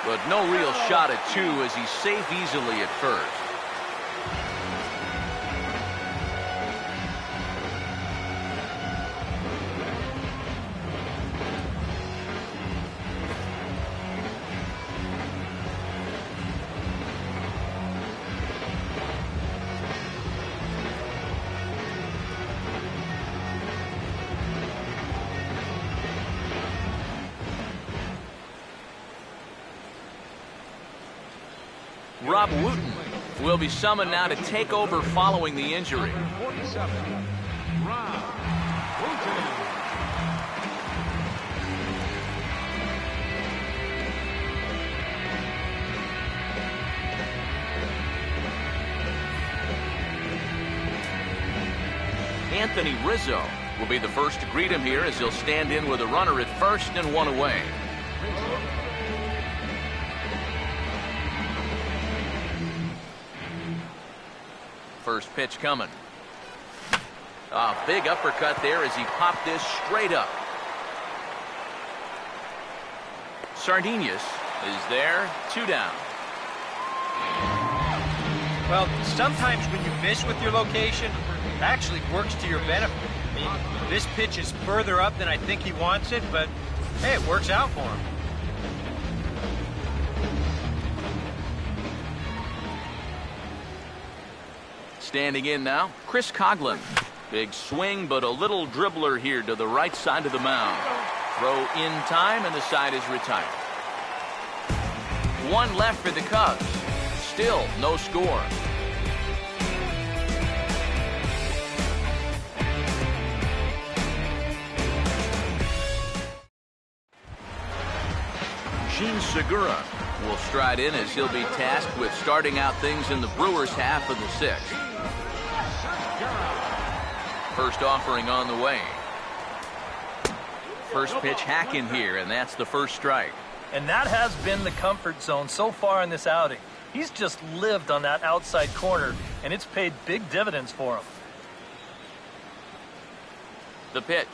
but no real shot at 2 as he's safe easily at first. Rob Wooten will be summoned now to take over following the injury. 47, Rob Wooten. Anthony Rizzo will be the first to greet him here as he'll stand in with a runner at first and 1 away. First pitch coming. A big uppercut there as he popped this straight up. Sardinius is there, 2 down. Well, sometimes when you miss with your location, it actually works to your benefit. I mean, this pitch is further up than I think he wants it, but hey, it works out for him. Standing in now, Chris Coughlin. Big swing, but a little dribbler here to the right side of the mound. Throw in time, and the side is retired. 1 left for the Cubs. Still no score. Gene Segura will stride in as he'll be tasked with starting out things in the Brewers' half of the 6th. First offering on the way. First pitch hack in here, and that's the first strike. And that has been the comfort zone so far in this outing. He's just lived on that outside corner, and it's paid big dividends for him. The pitch.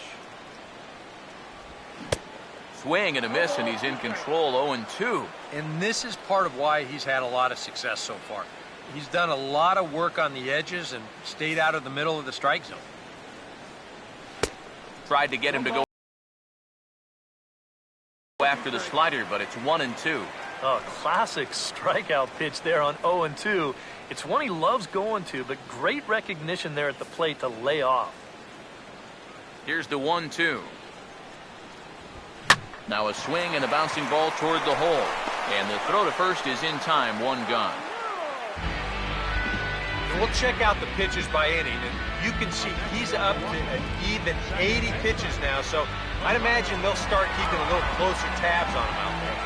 Swing and a miss, and he's in control, 0-2. And this is part of why he's had a lot of success so far. He's done a lot of work on the edges and stayed out of the middle of the strike zone. Tried to get him to go after the slider, but it's 1-2. Oh, classic strikeout pitch there on 0-2. It's one he loves going to, but great recognition there at the plate to lay off. Here's the 1-2. Now a swing and a bouncing ball toward the hole. And the throw to first is in time, 1 gone. We'll check out the pitches by inning, and you can see he's up to an even 80 pitches now, so I'd imagine they'll start keeping a little closer tabs on him out there.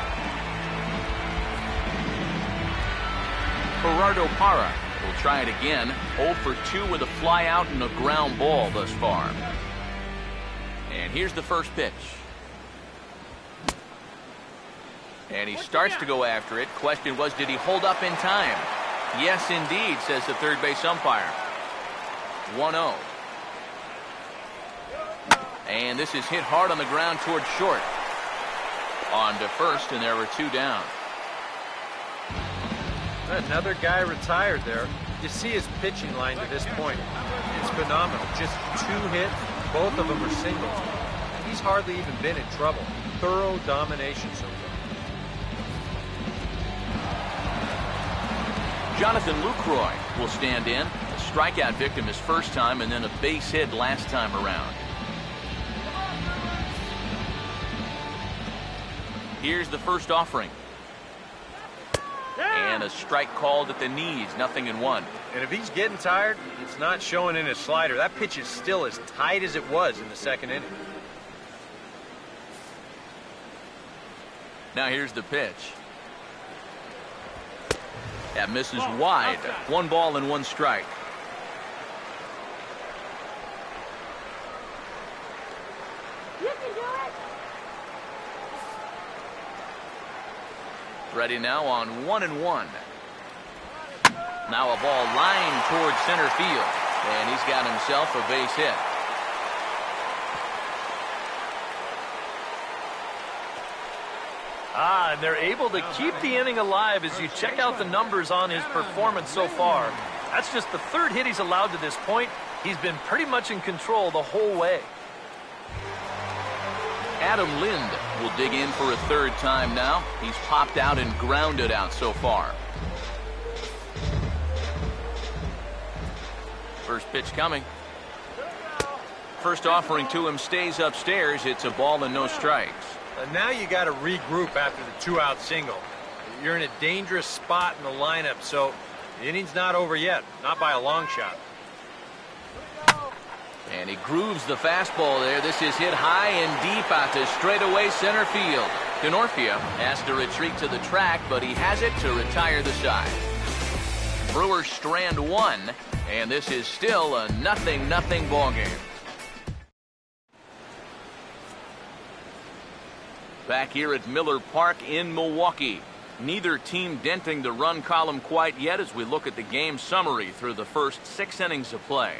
Gerardo Parra will try it again. 0 for 2 with a fly out and a ground ball thus far. And here's the first pitch. And he starts to go after it. Question was, did he hold up in time? Yes, indeed, says the third base umpire. 1-0. And this is hit hard on the ground toward short. On to first, and there were 2 down. Another guy retired there. You see his pitching line to this point. It's phenomenal. Just 2 hits. Both of them are singles. He's hardly even been in trouble. Thorough domination so far. Jonathan Lucroy will stand in. A strikeout victim his first time, and then a base hit last time around. Here's the first offering. And a strike called at the knees, 0-1. And if he's getting tired, it's not showing in his slider. That pitch is still as tight as it was in the second inning. Now here's the pitch. That misses wide. 1 ball and 1 strike. You can do it. Ready now on 1-1. Now a ball lined towards center field. And he's got himself a base hit. And they're able to keep the inning alive as you check out the numbers on his performance so far. That's just the 3rd hit he's allowed to this point. He's been pretty much in control the whole way. Adam Lind will dig in for a 3rd time now. He's popped out and grounded out so far. First pitch coming. First offering to him stays upstairs. It's a ball and no strikes. Now you got to regroup after the 2-out single. You're in a dangerous spot in the lineup, so the inning's not over yet. Not by a long shot. And he grooves the fastball there. This is hit high and deep out to straightaway center field. Denorfia has to retreat to the track, but he has it to retire the side. Brewers strand 1, and this is still a 0-0 ball game. Back here at Miller Park in Milwaukee. Neither team denting the run column quite yet as we look at the game summary through the first 6 innings of play.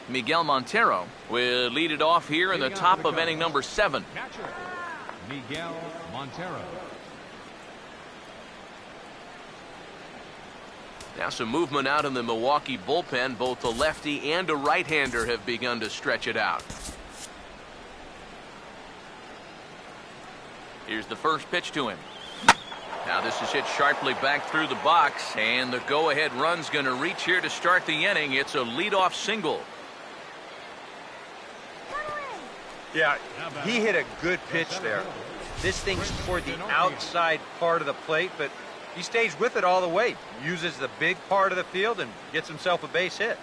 Miguel Montero will lead it off here in the top of inning number 7. Catcher, Miguel Montero. Now some movement out in the Milwaukee bullpen. Both a lefty and a right-hander have begun to stretch it out. Here's the first pitch to him. Now this is hit sharply back through the box, and the go-ahead run's going to reach here to start the inning. It's a leadoff single. Yeah, he hit a good pitch there. This thing's toward the outside part of the plate, but he stays with it all the way. Uses the big part of the field and gets himself a base hit.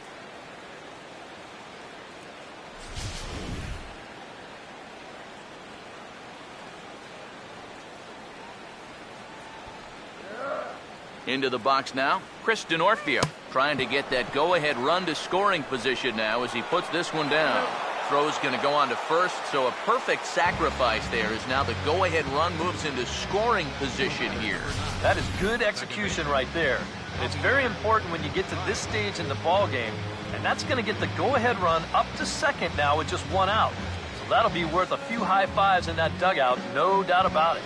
Into the box now, Chris Denorfia trying to get that go-ahead run to scoring position now as he puts this one down. Throw's going to go on to first, so a perfect sacrifice there as now the go-ahead run moves into scoring position here. That is good execution right there. It's very important when you get to this stage in the ball game, and that's going to get the go-ahead run up to second now with just one out. So that'll be worth a few high fives in that dugout, no doubt about it.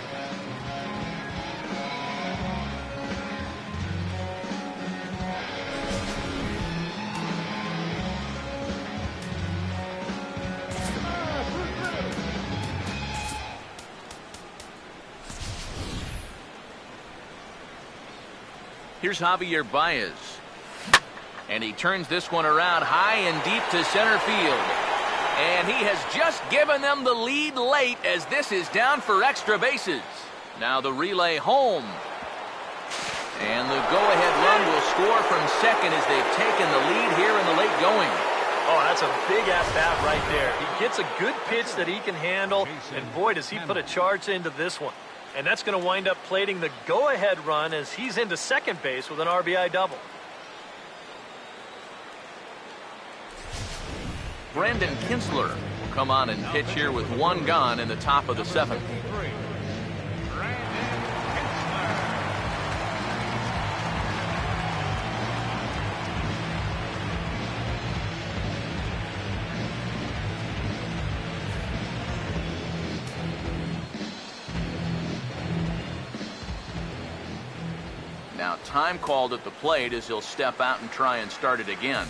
Here's Javier Baez. And he turns this one around high and deep to center field. And he has just given them the lead late as this is down for extra bases. Now the relay home. And the go-ahead run will score from second as they've taken the lead here in the late going. Oh, that's a big at-bat right there. He gets a good pitch that he can handle, and boy, does he put a charge into this one. And that's going to wind up plating the go-ahead run as he's into second base with an RBI double. Brandon Kinsler will come on and pitch here with one gone in the top of the seventh. Now time called at the plate as he'll step out and try and start it again.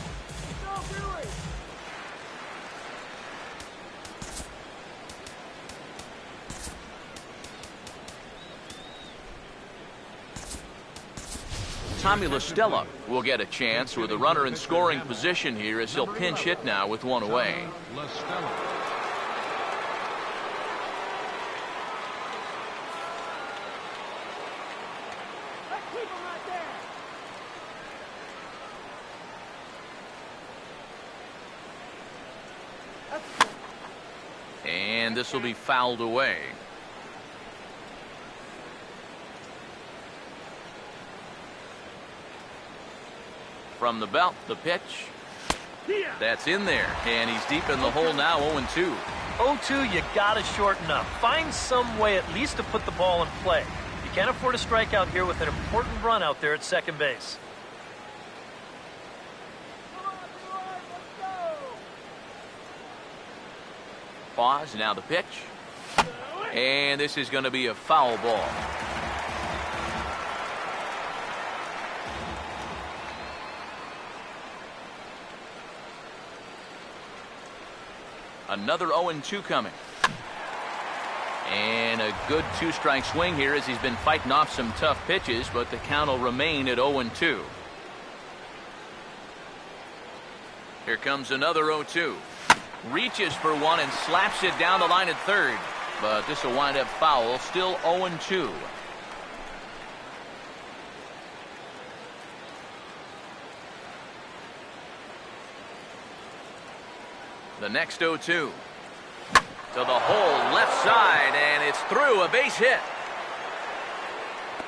Tommy La Stella will get a chance with a runner in scoring position here as he'll pinch hit now with one away. And this will be fouled away. From the belt, the pitch. That's in there, and he's deep in the hole now, 0-2. 0-2, you got to shorten up. Find some way at least to put the ball in play. You can't afford a strikeout here with an important run out there at second base. Pause, now the pitch. And this is going to be a foul ball. Another 0-2 coming. And a good two-strike swing here as he's been fighting off some tough pitches, but the count will remain at 0-2. Here comes another 0-2. Reaches for one and slaps it down the line at third. But this will wind up foul, still 0-2. The next 0-2 to the hole left side, and it's through, a base hit.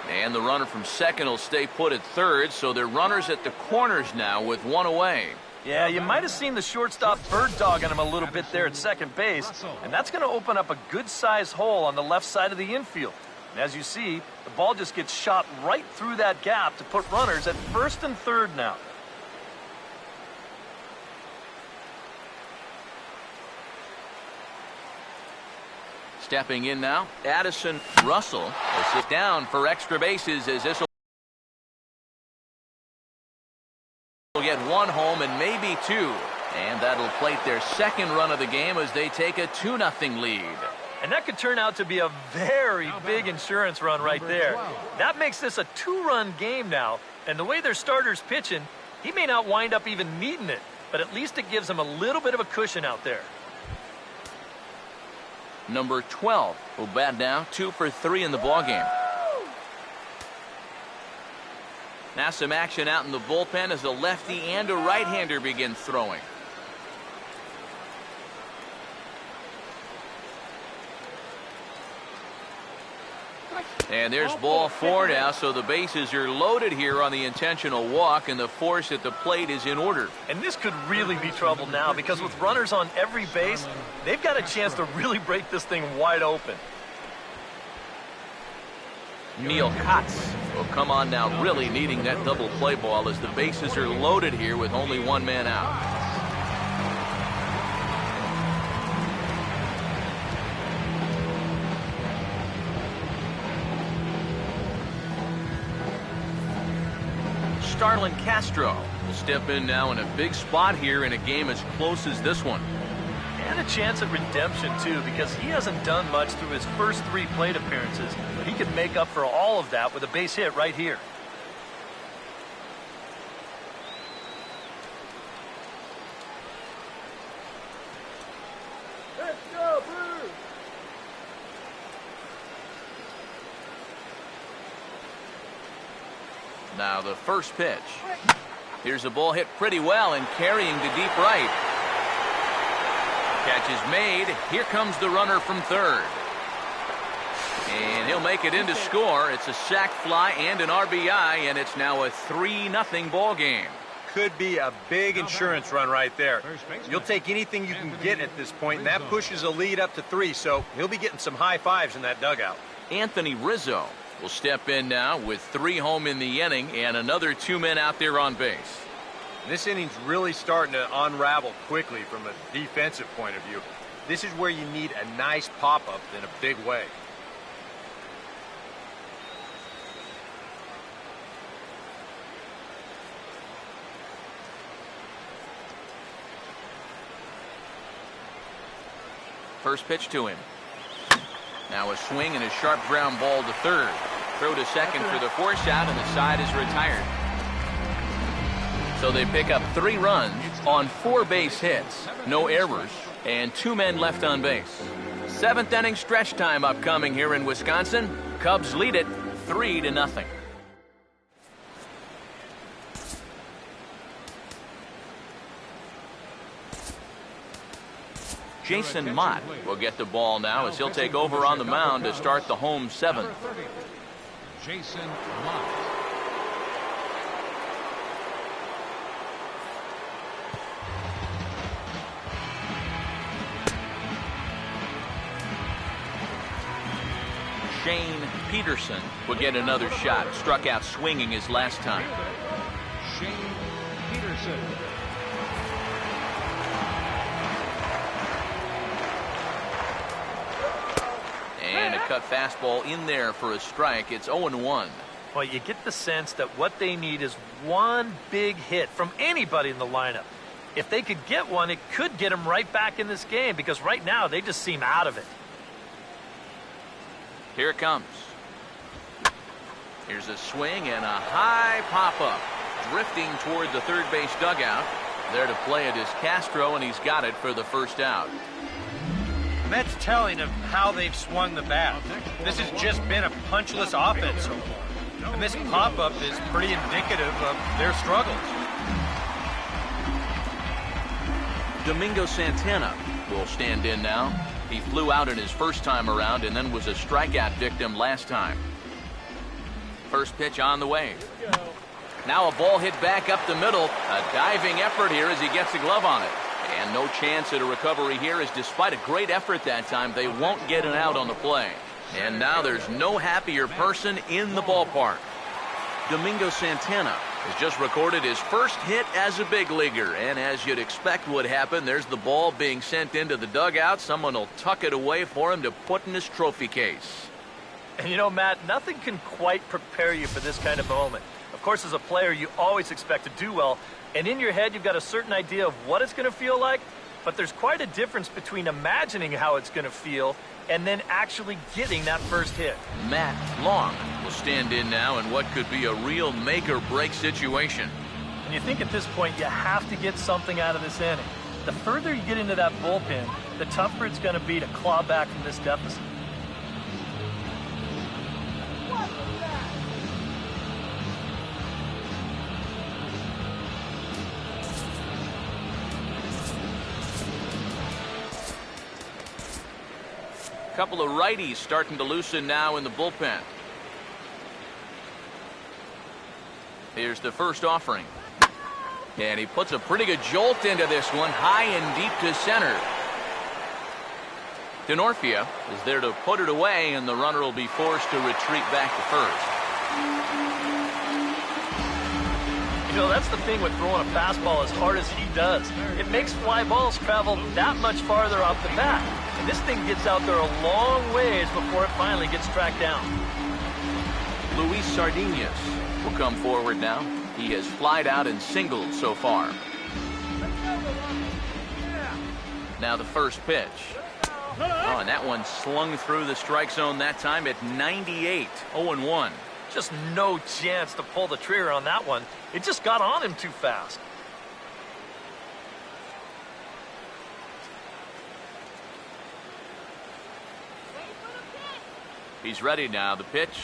And the runner from second will stay put at third, so they're runners at the corners now with one away. Yeah, you might have seen the shortstop bird dogging him a little bit there at second base, and that's going to open up a good-sized hole on the left side of the infield. And as you see, the ball just gets shot right through that gap to put runners at first and third now. Stepping in now, Addison Russell will sit down for extra bases as this will get one home and maybe two. And that'll plate their second run of the game as they take a 2-0 lead. And that could turn out to be a very big insurance run right there. That makes this a 2-run game now. And the way their starter's pitching, he may not wind up even needing it. But at least it gives him a little bit of a cushion out there. Number 12 will bat now, 2 for 3 in the ballgame. Now some action out in the bullpen as a lefty and a right-hander begin throwing. And there's ball 4 now, so the bases are loaded here on the intentional walk, and the force at the plate is in order. And this could really be trouble now, because with runners on every base, they've got a chance to really break this thing wide open. Neil Kotz Well, come on now, really needing that double play ball as the bases are loaded here with only one man out. Starlin Castro will step in now in a big spot here in a game as close as this one. And a chance at redemption, too, because he hasn't done much through his first 3 plate appearances, but he could make up for all of that with a base hit right here. Let's go, Brewers! Now the first pitch. Here's a ball hit pretty well and carrying to deep right. Catch is made. Here comes the runner from third. And he'll make it in to score. It's a sac fly and an RBI, and it's now a 3-0 ball game. Could be a big insurance run right there. You'll take anything you can get at this point, and that pushes a lead up to 3, so he'll be getting some high fives in that dugout. Anthony Rizzo will step in now with 3 home in the inning and another 2 men out there on base. This inning's really starting to unravel quickly from a defensive point of view. This is where you need a nice pop-up in a big way. First pitch to him. Now a swing and a sharp ground ball to third. Throw to second for the force out, and the side is retired. So they pick up 3 runs on 4 base hits, no errors, and 2 men left on base. 7th inning stretch time upcoming here in Wisconsin. Cubs lead it 3-0. Jason Mott will get the ball now as he'll take over on the mound to start the home 7th. Jason Mott. Shane Peterson will get another shot. Struck out swinging his last time. Shane Peterson. And a cut fastball in there for a strike. It's 0-1. Well, you get the sense that what they need is one big hit from anybody in the lineup. If they could get one, it could get them right back in this game, because right now they just seem out of it. Here it comes. Here's a swing and a high pop-up. Drifting toward the third base dugout. There to play it is Castro, and he's got it for the first out. That's telling of how they've swung the bat. This has just been a punchless offense so far. And this pop-up is pretty indicative of their struggles. Domingo Santana will stand in now. He flew out in his first time around and then was a strikeout victim last time. First pitch on the way. Now a ball hit back up the middle. A diving effort here as he gets a glove on it. And no chance at a recovery here, as despite a great effort that time, they won't get an out on the play. And now there's no happier person in the ballpark. Domingo Santana has just recorded his first hit as a big leaguer. And as you'd expect would happen, there's the ball being sent into the dugout. Someone will tuck it away for him to put in his trophy case. And you know, Matt, nothing can quite prepare you for this kind of moment. Of course, as a player, you always expect to do well. And in your head, you've got a certain idea of what it's going to feel like. But there's quite a difference between imagining how it's going to feel and then actually getting that first hit. Matt Long will stand in now in what could be a real make-or-break situation. And you think at this point you have to get something out of this inning. The further you get into that bullpen, the tougher it's going to be to claw back from this deficit. Couple of righties starting to loosen now in the bullpen. Here's the first offering. And he puts a pretty good jolt into this one, high and deep to center. Denorfia is there to put it away, and the runner will be forced to retreat back to first. You know, that's the thing with throwing a fastball as hard as he does. It makes fly balls travel that much farther off the bat. And this thing gets out there a long ways before it finally gets tracked down. Luis Sardinas will come forward now. He has flied out and singled so far. Now the first pitch. Oh, and that one slung through the strike zone that time at 98, 0-1. Just no chance to pull the trigger on that one. It just got on him too fast. He's ready now. The pitch.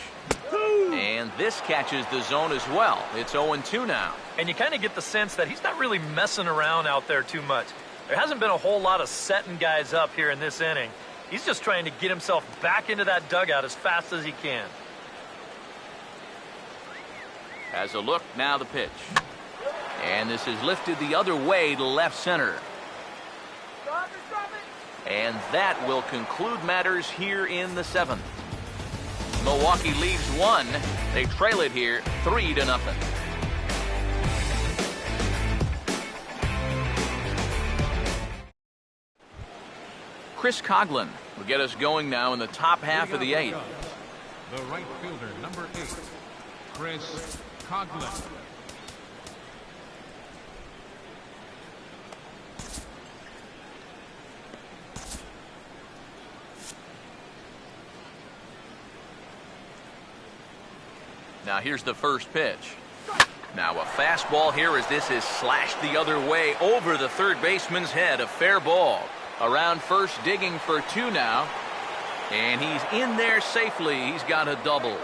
And this catches the zone as well. It's 0-2 now. And you kind of get the sense that he's not really messing around out there too much. There hasn't been a whole lot of setting guys up here in this inning. He's just trying to get himself back into that dugout as fast as he can. Has a look, now the pitch. And this is lifted the other way to left center. And that will conclude matters here in the 7th. Milwaukee leaves one. They trail it here 3-0. Chris Coughlin will get us going now in the top half of the 8th. The right fielder, number 8, Chris Coughlin. Now here's the first pitch. Now a fastball here as this is slashed the other way over the third baseman's head. A fair ball. Around first, digging for 2 now. And he's in there safely. He's got a double.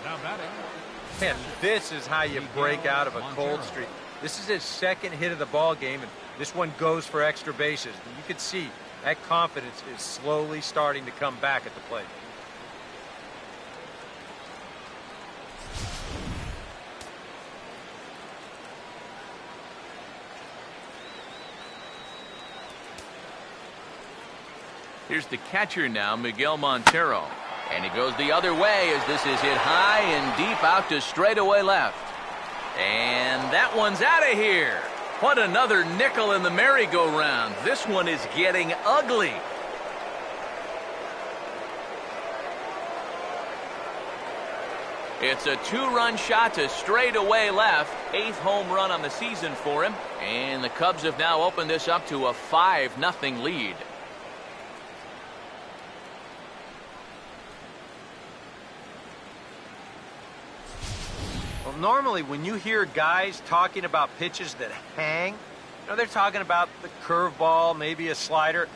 Now batting. And this is how you break out of a cold streak. This is his second hit of the ball game, and this one goes for extra bases. And you can see that confidence is slowly starting to come back at the plate. Here's the catcher now, Miguel Montero. And he goes the other way as this is hit high and deep out to straightaway left. And that one's out of here. What another nickel in the merry-go-round. This one is getting ugly. It's a 2-run shot to straightaway left. 8th home run on the season for him. And the Cubs have now opened this up to a 5-0 lead. Normally, when you hear guys talking about pitches that hang, they're talking about the curveball, maybe a slider,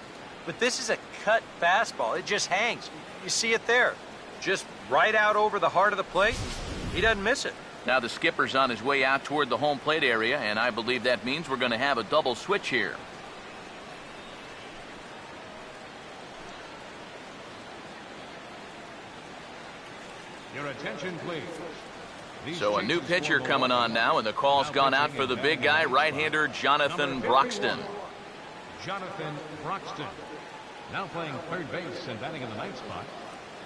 but this is a cut fastball. It just hangs. You see it there. Just right out over the heart of the plate. He doesn't miss it. Now the skipper's on his way out toward the home plate area, and I believe that means we're going to have a double switch here. Your attention, please. So a new pitcher coming on now, and the call's gone out for the big guy, right-hander Jonathan Broxton. Jonathan Broxton. Now playing third base and batting in the ninth spot,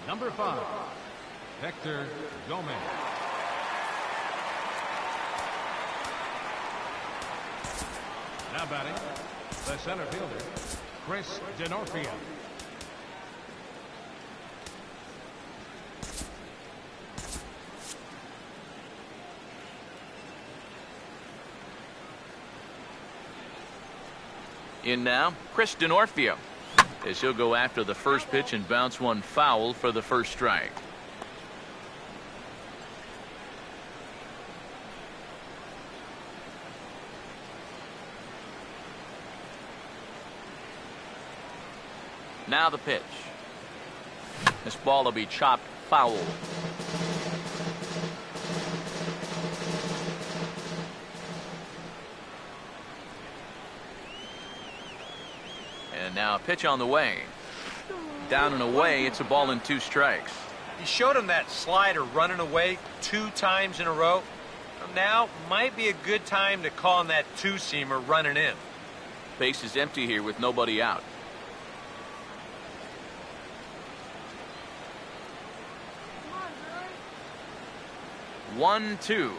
number 5, Hector Gomez. Now batting, the center fielder, Chris DeNorfia. In now, Chris DeNorfia, as he'll go after the first pitch and bounce one foul for the first strike. Now the pitch. This ball will be chopped foul. And now a pitch on the way. Down and away, it's a ball and 2 strikes. He showed him that slider running away 2 times in a row. Now might be a good time to call on that 2-seamer running in. Base is empty here with nobody out. 1-2.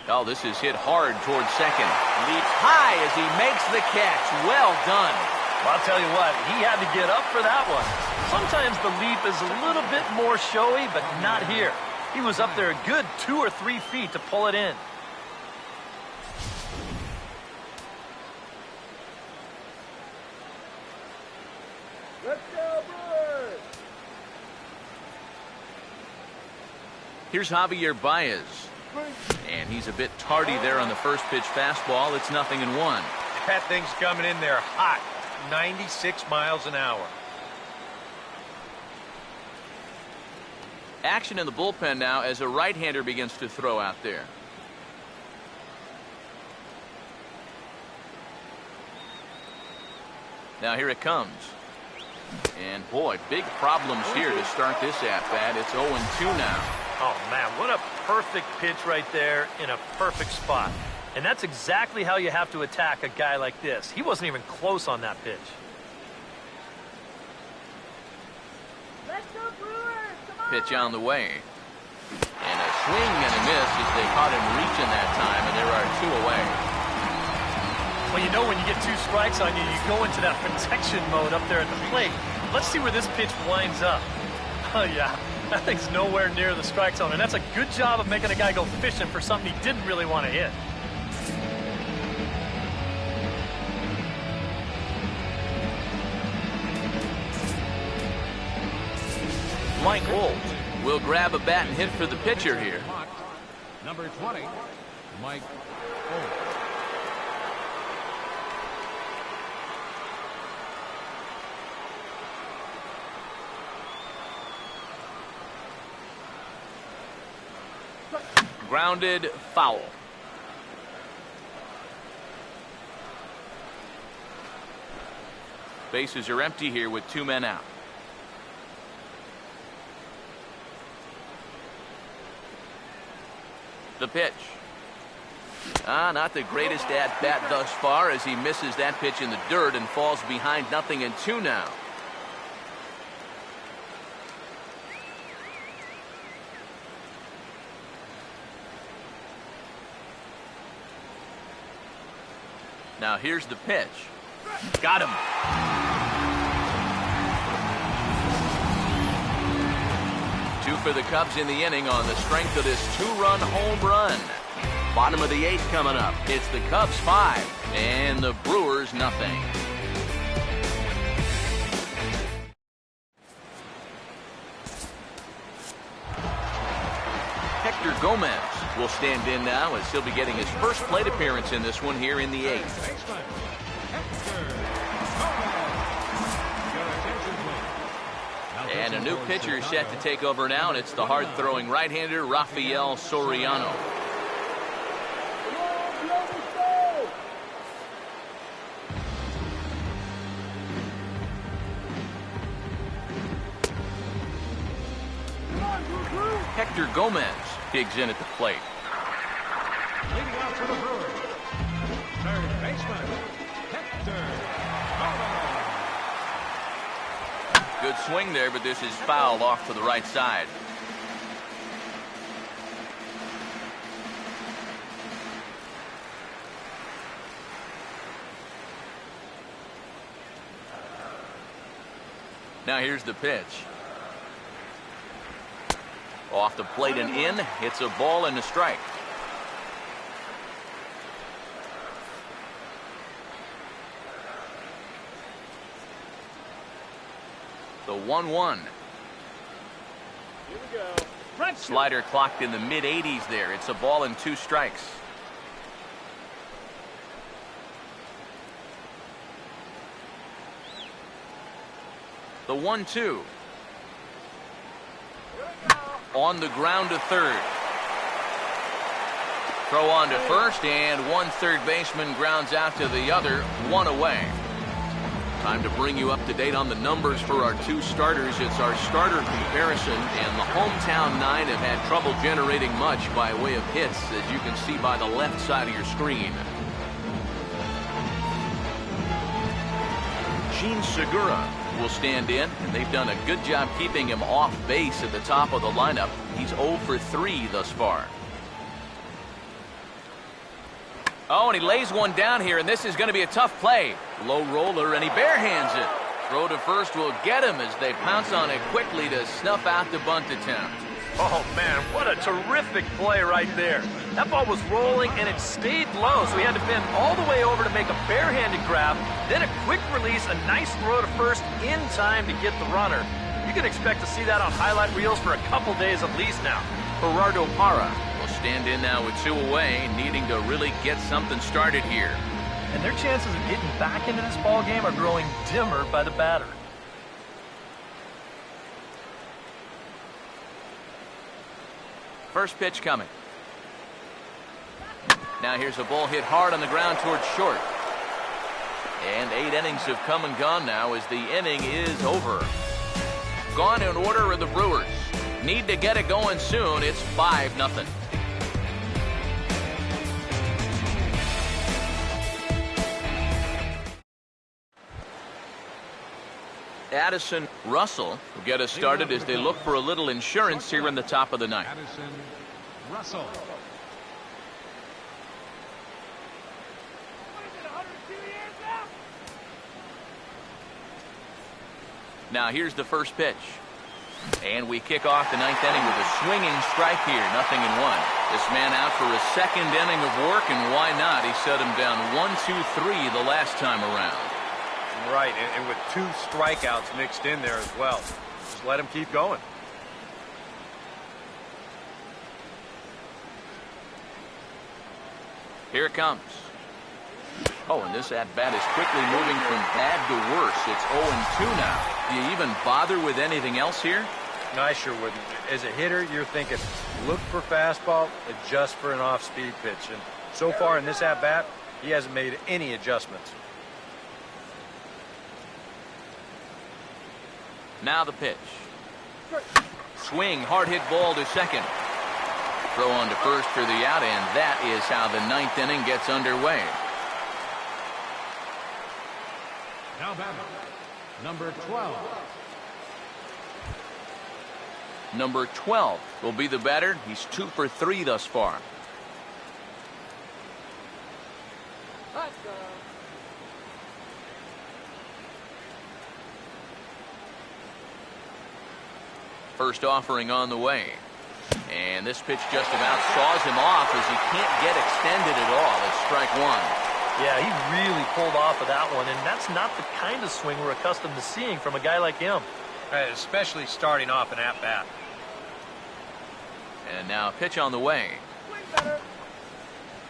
Oh, this is hit hard towards second. Leaps high as he makes the catch. Well done. Well, I'll tell you what, he had to get up for that one. Sometimes the leap is a little bit more showy, but not here. He was up there a good 2 or 3 feet to pull it in. Let's go, Brewers! Here's Javier Baez. And he's a bit tardy there on the first pitch fastball. It's 0-1. That thing's coming in there hot. 96 miles an hour. Action in the bullpen now as a right-hander begins to throw out there. Now here it comes. And boy, big problems here to start this at-bat. It's 0-2 now. Oh, man, what a perfect pitch right there in a perfect spot. And that's exactly how you have to attack a guy like this. He wasn't even close on that pitch. Let's go, Brewers! Come on! Pitch on the way. And a swing and a miss as they caught him reaching that time, and there are 2 away. Well, you know when you get 2 strikes on you, you go into that protection mode up there at the plate. Let's see where this pitch winds up. Oh, yeah. That thing's nowhere near the strike zone, and that's a good job of making a guy go fishing for something he didn't really want to hit. Mike Holt will grab a bat and hit for the pitcher here. Number 20, Mike Holt. Grounded, foul. Bases are empty here with 2 men out. The pitch. Not the greatest at-bat thus far as he misses that pitch in the dirt and falls behind 0-2 now. Now here's the pitch. Got him. Two for the Cubs in the inning on the strength of this 2-run home run. Bottom of the 8th coming up. It's the Cubs 5 and the Brewers nothing. Hector Gomez will stand in now as he'll be getting his first plate appearance in this one here in the 8th. And a new pitcher set to take over now, and it's the hard-throwing right-hander Rafael Soriano. Hector Gomez digs in at the plate. Leading out for the Brewers, third baseman, Hector Gomez. Good swing there, but this is foul off to the right side. Now here's the pitch. Off the plate and in. It's a ball and a strike. The 1-1. Here we go. Slider clocked in the mid-80s there. It's a ball and 2 strikes. The 1-2. On the ground to third. Throw on to first, and one third baseman grounds out to the other, 1 away. Time to bring you up to date on the numbers for our 2 starters. It's our starter comparison, and the hometown 9 have had trouble generating much by way of hits, as you can see by the left side of your screen. Gene Segura will stand in, and they've done a good job keeping him off base at the top of the lineup. He's 0 for 3 thus far. Oh, and he lays one down here, and this is going to be a tough play. Low roller, and he barehands it. Throw to first will get him as they pounce on it quickly to snuff out the bunt attempt. Oh, man, what a terrific play right there. That ball was rolling, and it stayed low, so he had to bend all the way over to make a barehanded grab, then a quick release, a nice throw to first in time to get the runner. You can expect to see that on highlight reels for a couple days at least now. Gerardo Parra will stand in now with 2 away, needing to really get something started here. And their chances of getting back into this ball game are growing dimmer by the batter. First pitch coming. Now here's a ball hit hard on the ground towards short. And 8 innings have come and gone now as the inning is over. Gone in order are the Brewers. Need to get it going soon. It's 5-0. Addison Russell will get us started as they look for a little insurance here in the top of the ninth. Addison Russell. Now here's the first pitch. And we kick off the 9th inning with a swinging strike here, 0-1. This man out for a 2nd inning of work, and why not? He set him down 1-2-3 the last time around. Right, and with 2 strikeouts mixed in there as well. Just let him keep going. Here it comes. Oh, and this at-bat is quickly moving from bad to worse. It's 0-2 now. Do you even bother with anything else here? No, I sure wouldn't. As a hitter, you're thinking, look for fastball, adjust for an off-speed pitch. And so far in this at-bat, he hasn't made any adjustments. Now the pitch. Swing, hard hit ball to second. Throw on to first for the out, and that is how the 9th inning gets underway. Now batting, number 12. Number 12 will be the batter. He's 2 for 3 thus far. First offering on the way. And this pitch just about saws him off as he can't get extended at all. It's strike 1. Yeah, he really pulled off of that one, and that's not the kind of swing we're accustomed to seeing from a guy like him. Especially starting off an at-bat. And now a pitch on the way.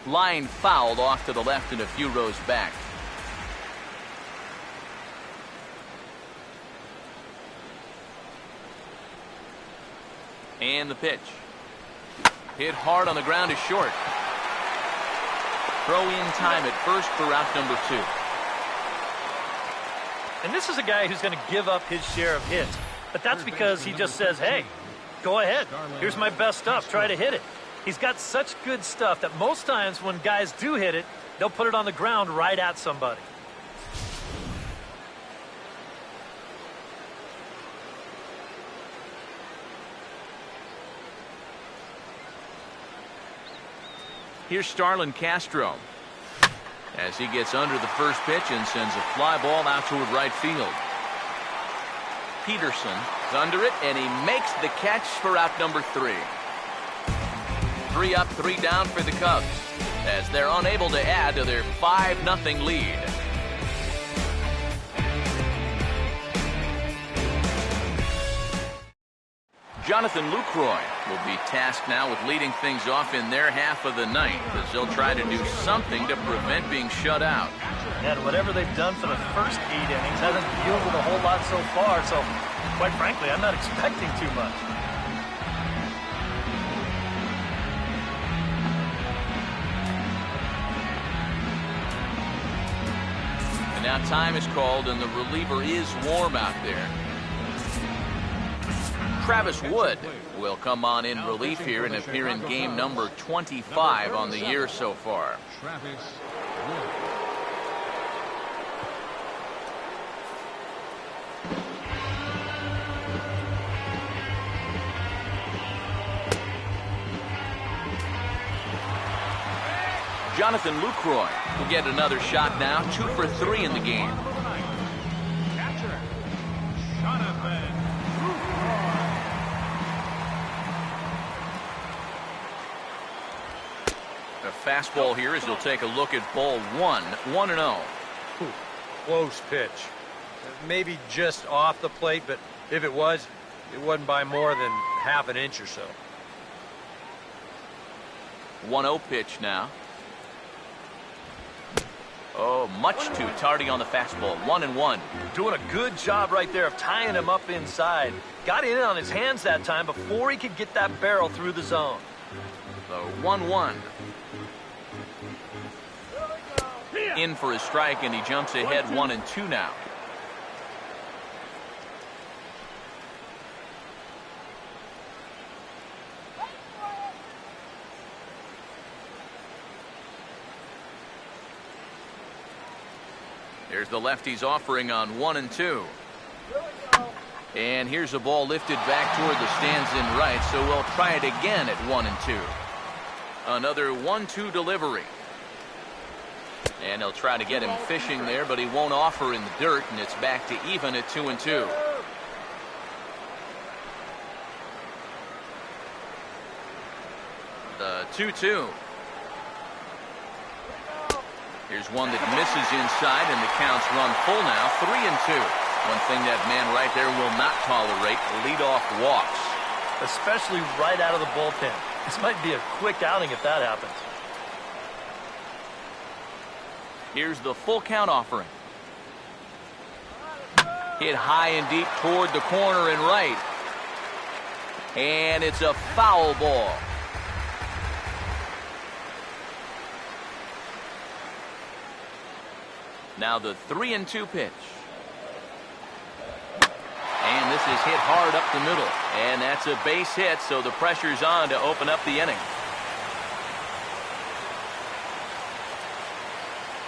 Line fouled off to the left and a few rows back. And the pitch. Hit hard on the ground is short. Throw in time at first for out number 2. And this is a guy who's going to give up his share of hits. But that's because he just says, hey, go ahead. Here's my best stuff. Try to hit it. He's got such good stuff that most times when guys do hit it, they'll put it on the ground right at somebody. Here's Starlin Castro as he gets under the first pitch and sends a fly ball out toward right field. Peterson is under it, and he makes the catch for out number 3. 3 up, 3 down for the Cubs as they're unable to add to their 5-0 lead. Jonathan Lucroy will be tasked now with leading things off in their half of the ninth as they'll try to do something to prevent being shut out. And whatever they've done for the first 8 innings hasn't yielded a whole lot so far, so quite frankly, I'm not expecting too much. And now time is called, and the reliever is warm out there. Travis Wood will come on in relief here and appear in game number 25 on the year so far. Travis Wood. Jonathan Lucroy will get another shot now, 2 for 3 in the game. Catcher, Jonathan Lucroy. A fastball here as he'll take a look at ball 1, 1-0. Close pitch. Maybe just off the plate, but if it wasn't by more than half an inch or so. 1-0 pitch now. Oh, much too tardy on the fastball. 1-1. Doing a good job right there of tying him up inside. Got in on his hands that time before he could get that barrel through the zone. The 1-1. In for a strike, and he jumps ahead 1-2 now. Here's the lefty's offering on 1-2. And here's a ball lifted back toward the stands in right, so we'll try it again at 1-2. Another 1-2 delivery. And they'll try to get him fishing there, but he won't offer in the dirt, and it's back to even at 2-2. The 2-2. Here's one that misses inside, and the count's run full now, 3-2. One thing that man right there will not tolerate, leadoff walks. Especially right out of the bullpen. This might be a quick outing if that happens. Here's the full count offering. Hit high and deep toward the corner and right. And it's a foul ball. Now the 3-2 pitch. And this is hit hard up the middle. And that's a base hit, so the pressure's on to open up the inning.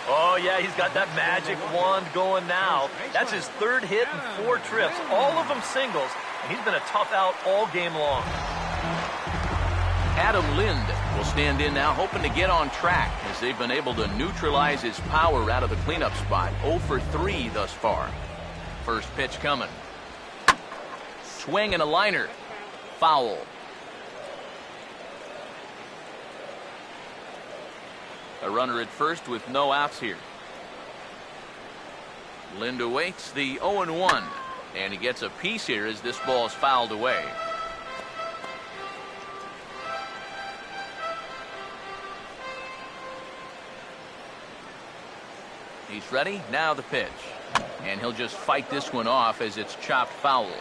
Oh, yeah, he's got that magic wand going now. That's his third hit in 4 trips, all of them singles, and he's been a tough out all game long. Adam Lind will stand in now, hoping to get on track as they've been able to neutralize his power out of the cleanup spot. 0 for 3 thus far. First pitch coming. Swing and a liner. Foul. A runner at first with no outs here. Lind awaits the 0-1, and he gets a piece here as this ball is fouled away. He's ready. Now the pitch. And he'll just fight this one off as it's chopped foul.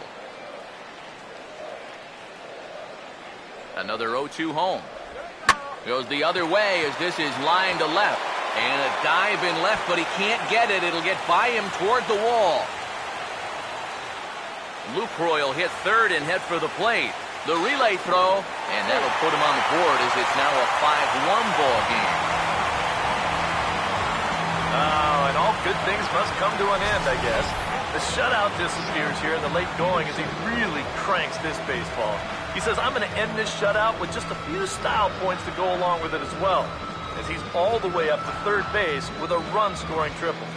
Another 0-2 home. Goes the other way as this is lined to left. And a dive in left, but he can't get it. It'll get by him toward the wall. Lucroy will hit third and head for the plate. The relay throw, and that'll put him on the board as it's now a 5-1 ball game. Oh, and all good things must come to an end, I guess. The shutout disappears here in the late going as he really cranks this baseball. He says, I'm going to end this shutout with just a few style points to go along with it as well, as he's all the way up to third base with a run-scoring triple.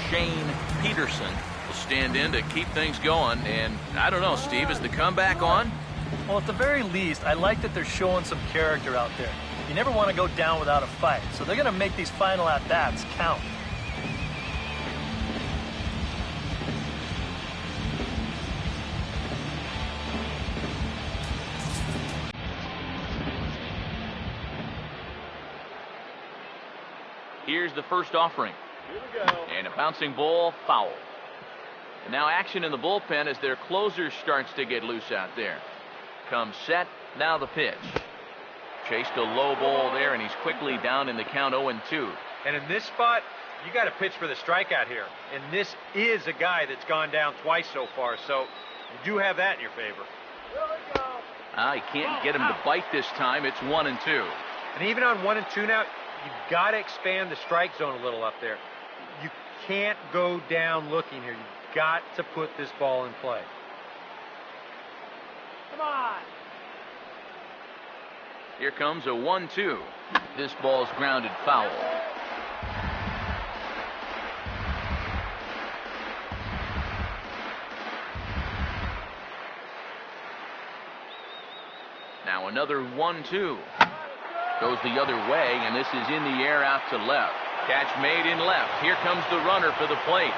Shane Peterson will stand in to keep things going, and I don't know, Steve, is the comeback on? Well, at the very least, I like that they're showing some character out there. You never want to go down without a fight, so they're going to make these final at-bats count. Here's the first offering. Here we go. And a bouncing ball, foul. And now action in the bullpen as their closer starts to get loose out there. Comes set, now the pitch. Chased a low ball there, and he's quickly down in the count 0-2. And in this spot, you got to pitch for the strikeout here. And this is a guy that's gone down twice so far, so you do have that in your favor. He can't get him to bite this time. It's 1-2. And even on 1-2 now, you've got to expand the strike zone a little up there. You can't go down looking here. You've got to put this ball in play. Come on. Here comes a 1-2. This ball's grounded foul. Now another 1-2. Goes the other way, and this is in the air out to left. Catch made in left. Here comes the runner for the plate.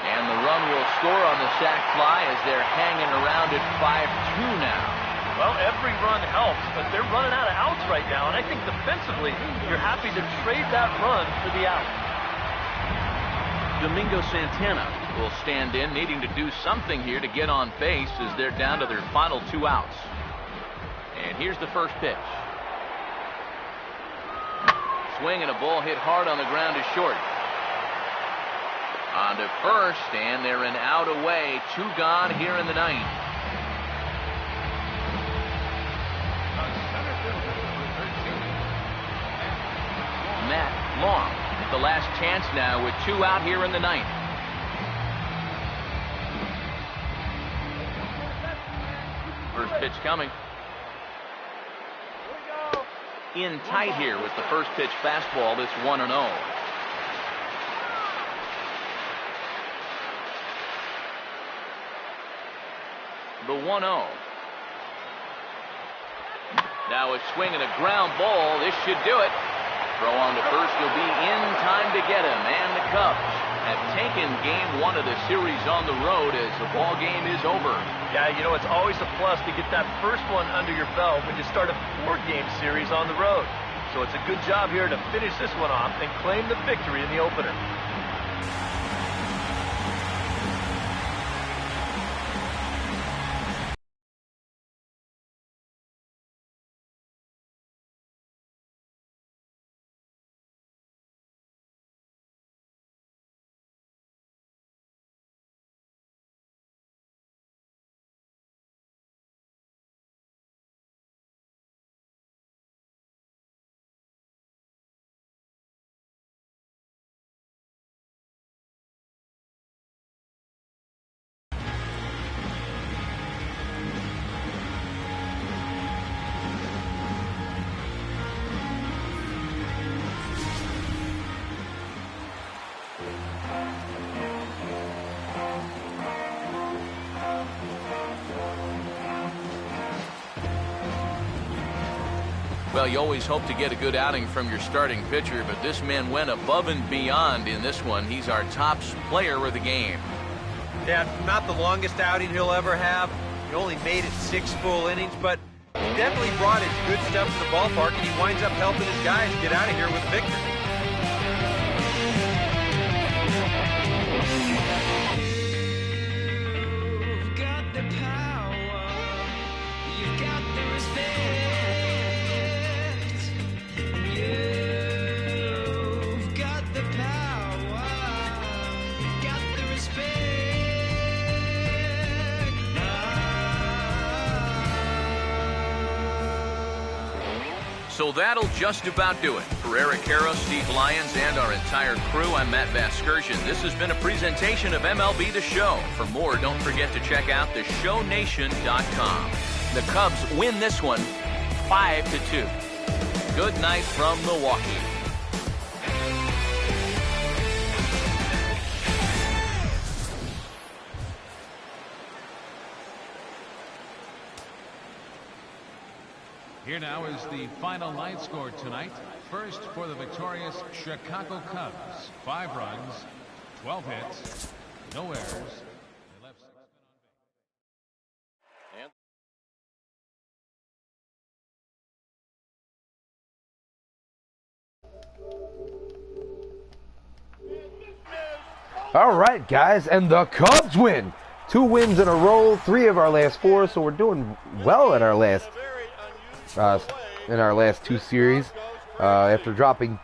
And the run will score on the sac fly as they're hanging around at 5-2 now. Well, every run helps, but they're running out of outs right now, and I think defensively, you're happy to trade that run for the out. Domingo Santana will stand in, needing to do something here to get on base as they're down to their final 2 outs. And here's the first pitch. Swing and a ball hit hard on the ground to short. On to first, and they're an out away. 2 gone here in the 9th. Matt Long, the last chance now with 2 out here in the 9th. First pitch coming. In tight here with the first pitch fastball. That's 1-0. The 1-0. Now a swing and a ground ball. This should do it. Throw on to first will be in time to get him. And the Cubs have taken game 1 of the series on the road as the ball game is over. Yeah, you know, it's always a plus to get that first one under your belt when you start a 4-game series on the road. So it's a good job here to finish this one off and claim the victory in the opener. Well, you always hope to get a good outing from your starting pitcher, but this man went above and beyond in this one. He's our top player of the game. Yeah, not the longest outing he'll ever have. He only made it 6 full innings, but he definitely brought his good stuff to the ballpark, and he winds up helping his guys get out of here with victory. You've got the power, you've got the respect, you've got the power, you've got the respect. So that'll just about do it. For Eric Harrow, Steve Lyons, and our entire crew, I'm Matt Vasgersian. This has been a presentation of MLB The Show. For more, don't forget to check out theshownation.com. The Cubs win this one 5-2. Good night from Milwaukee. Here now is the final line score tonight. First for the victorious Chicago Cubs. 5 runs, 12 hits, no errors. They left 6 on base. All right, guys, and the Cubs win. 2 wins in a row, 3 of our last 4, so we're doing well in our last 2 series. After dropping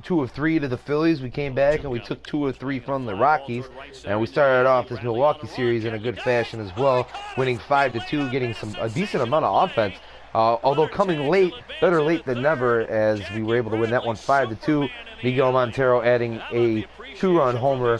two of 3 to the Phillies, we came back and we took 2 of 3 from the Rockies, and we started off this Milwaukee series in a good fashion as well, winning 5-2, getting a decent amount of offense. Although coming late, better late than never, as we were able to win that one 5-2. Miguel Montero adding a 2-run homer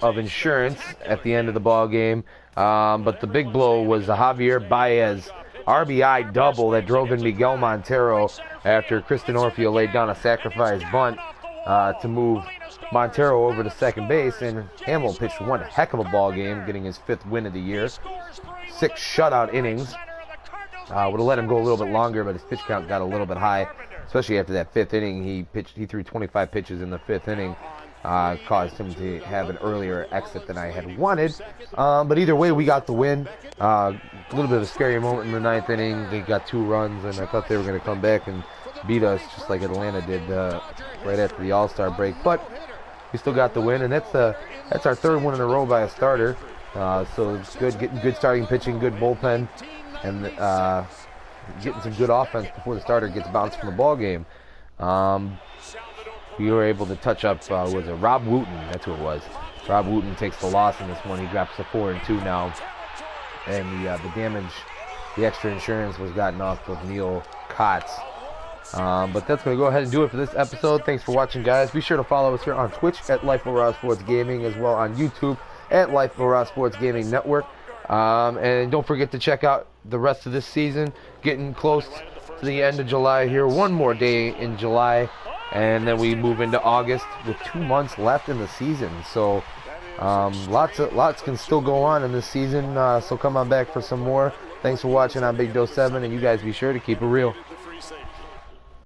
of insurance at the end of the ball game. But the big blow was Javier Baez RBI double that drove in Miguel Montero after Kristen Orfeo laid down a sacrifice bunt to move Montero over to second base. And Hamill pitched one heck of a ball game, getting his 5th win of the year. 6 shutout innings. Would have let him go a little bit longer, but his pitch count got a little bit high, especially after that 5th inning. He threw 25 pitches in the 5th inning. Caused him to have an earlier exit than I had wanted. But either way, we got the win. A little bit of a scary moment in the 9th inning. They got 2 runs, and I thought they were going to come back and beat us just like Atlanta did right after the All-Star break. But we still got the win, and that's our 3rd win in a row by a starter. So it's good, getting good starting pitching, good bullpen, and getting some good offense before the starter gets bounced from the ball game. We were able to touch up, was it Rob Wooten? That's who it was. Rob Wooten takes the loss in this one. He drops to 4-2 now. And the damage, the extra insurance was gotten off of Neil Kotz. But that's going to go ahead and do it for this episode. Thanks for watching, guys. Be sure to follow us here on Twitch at Life of Raw Sports Gaming, as well on YouTube at Life of Raw Sports Gaming Network. And don't forget to check out the rest of this season. Getting close to the end of July here. One more day in July. And then we move into August with 2 months left in the season. So lots can still go on in this season. So come on back for some more. Thanks for watching on Big Dose 7, and you guys be sure to keep it real.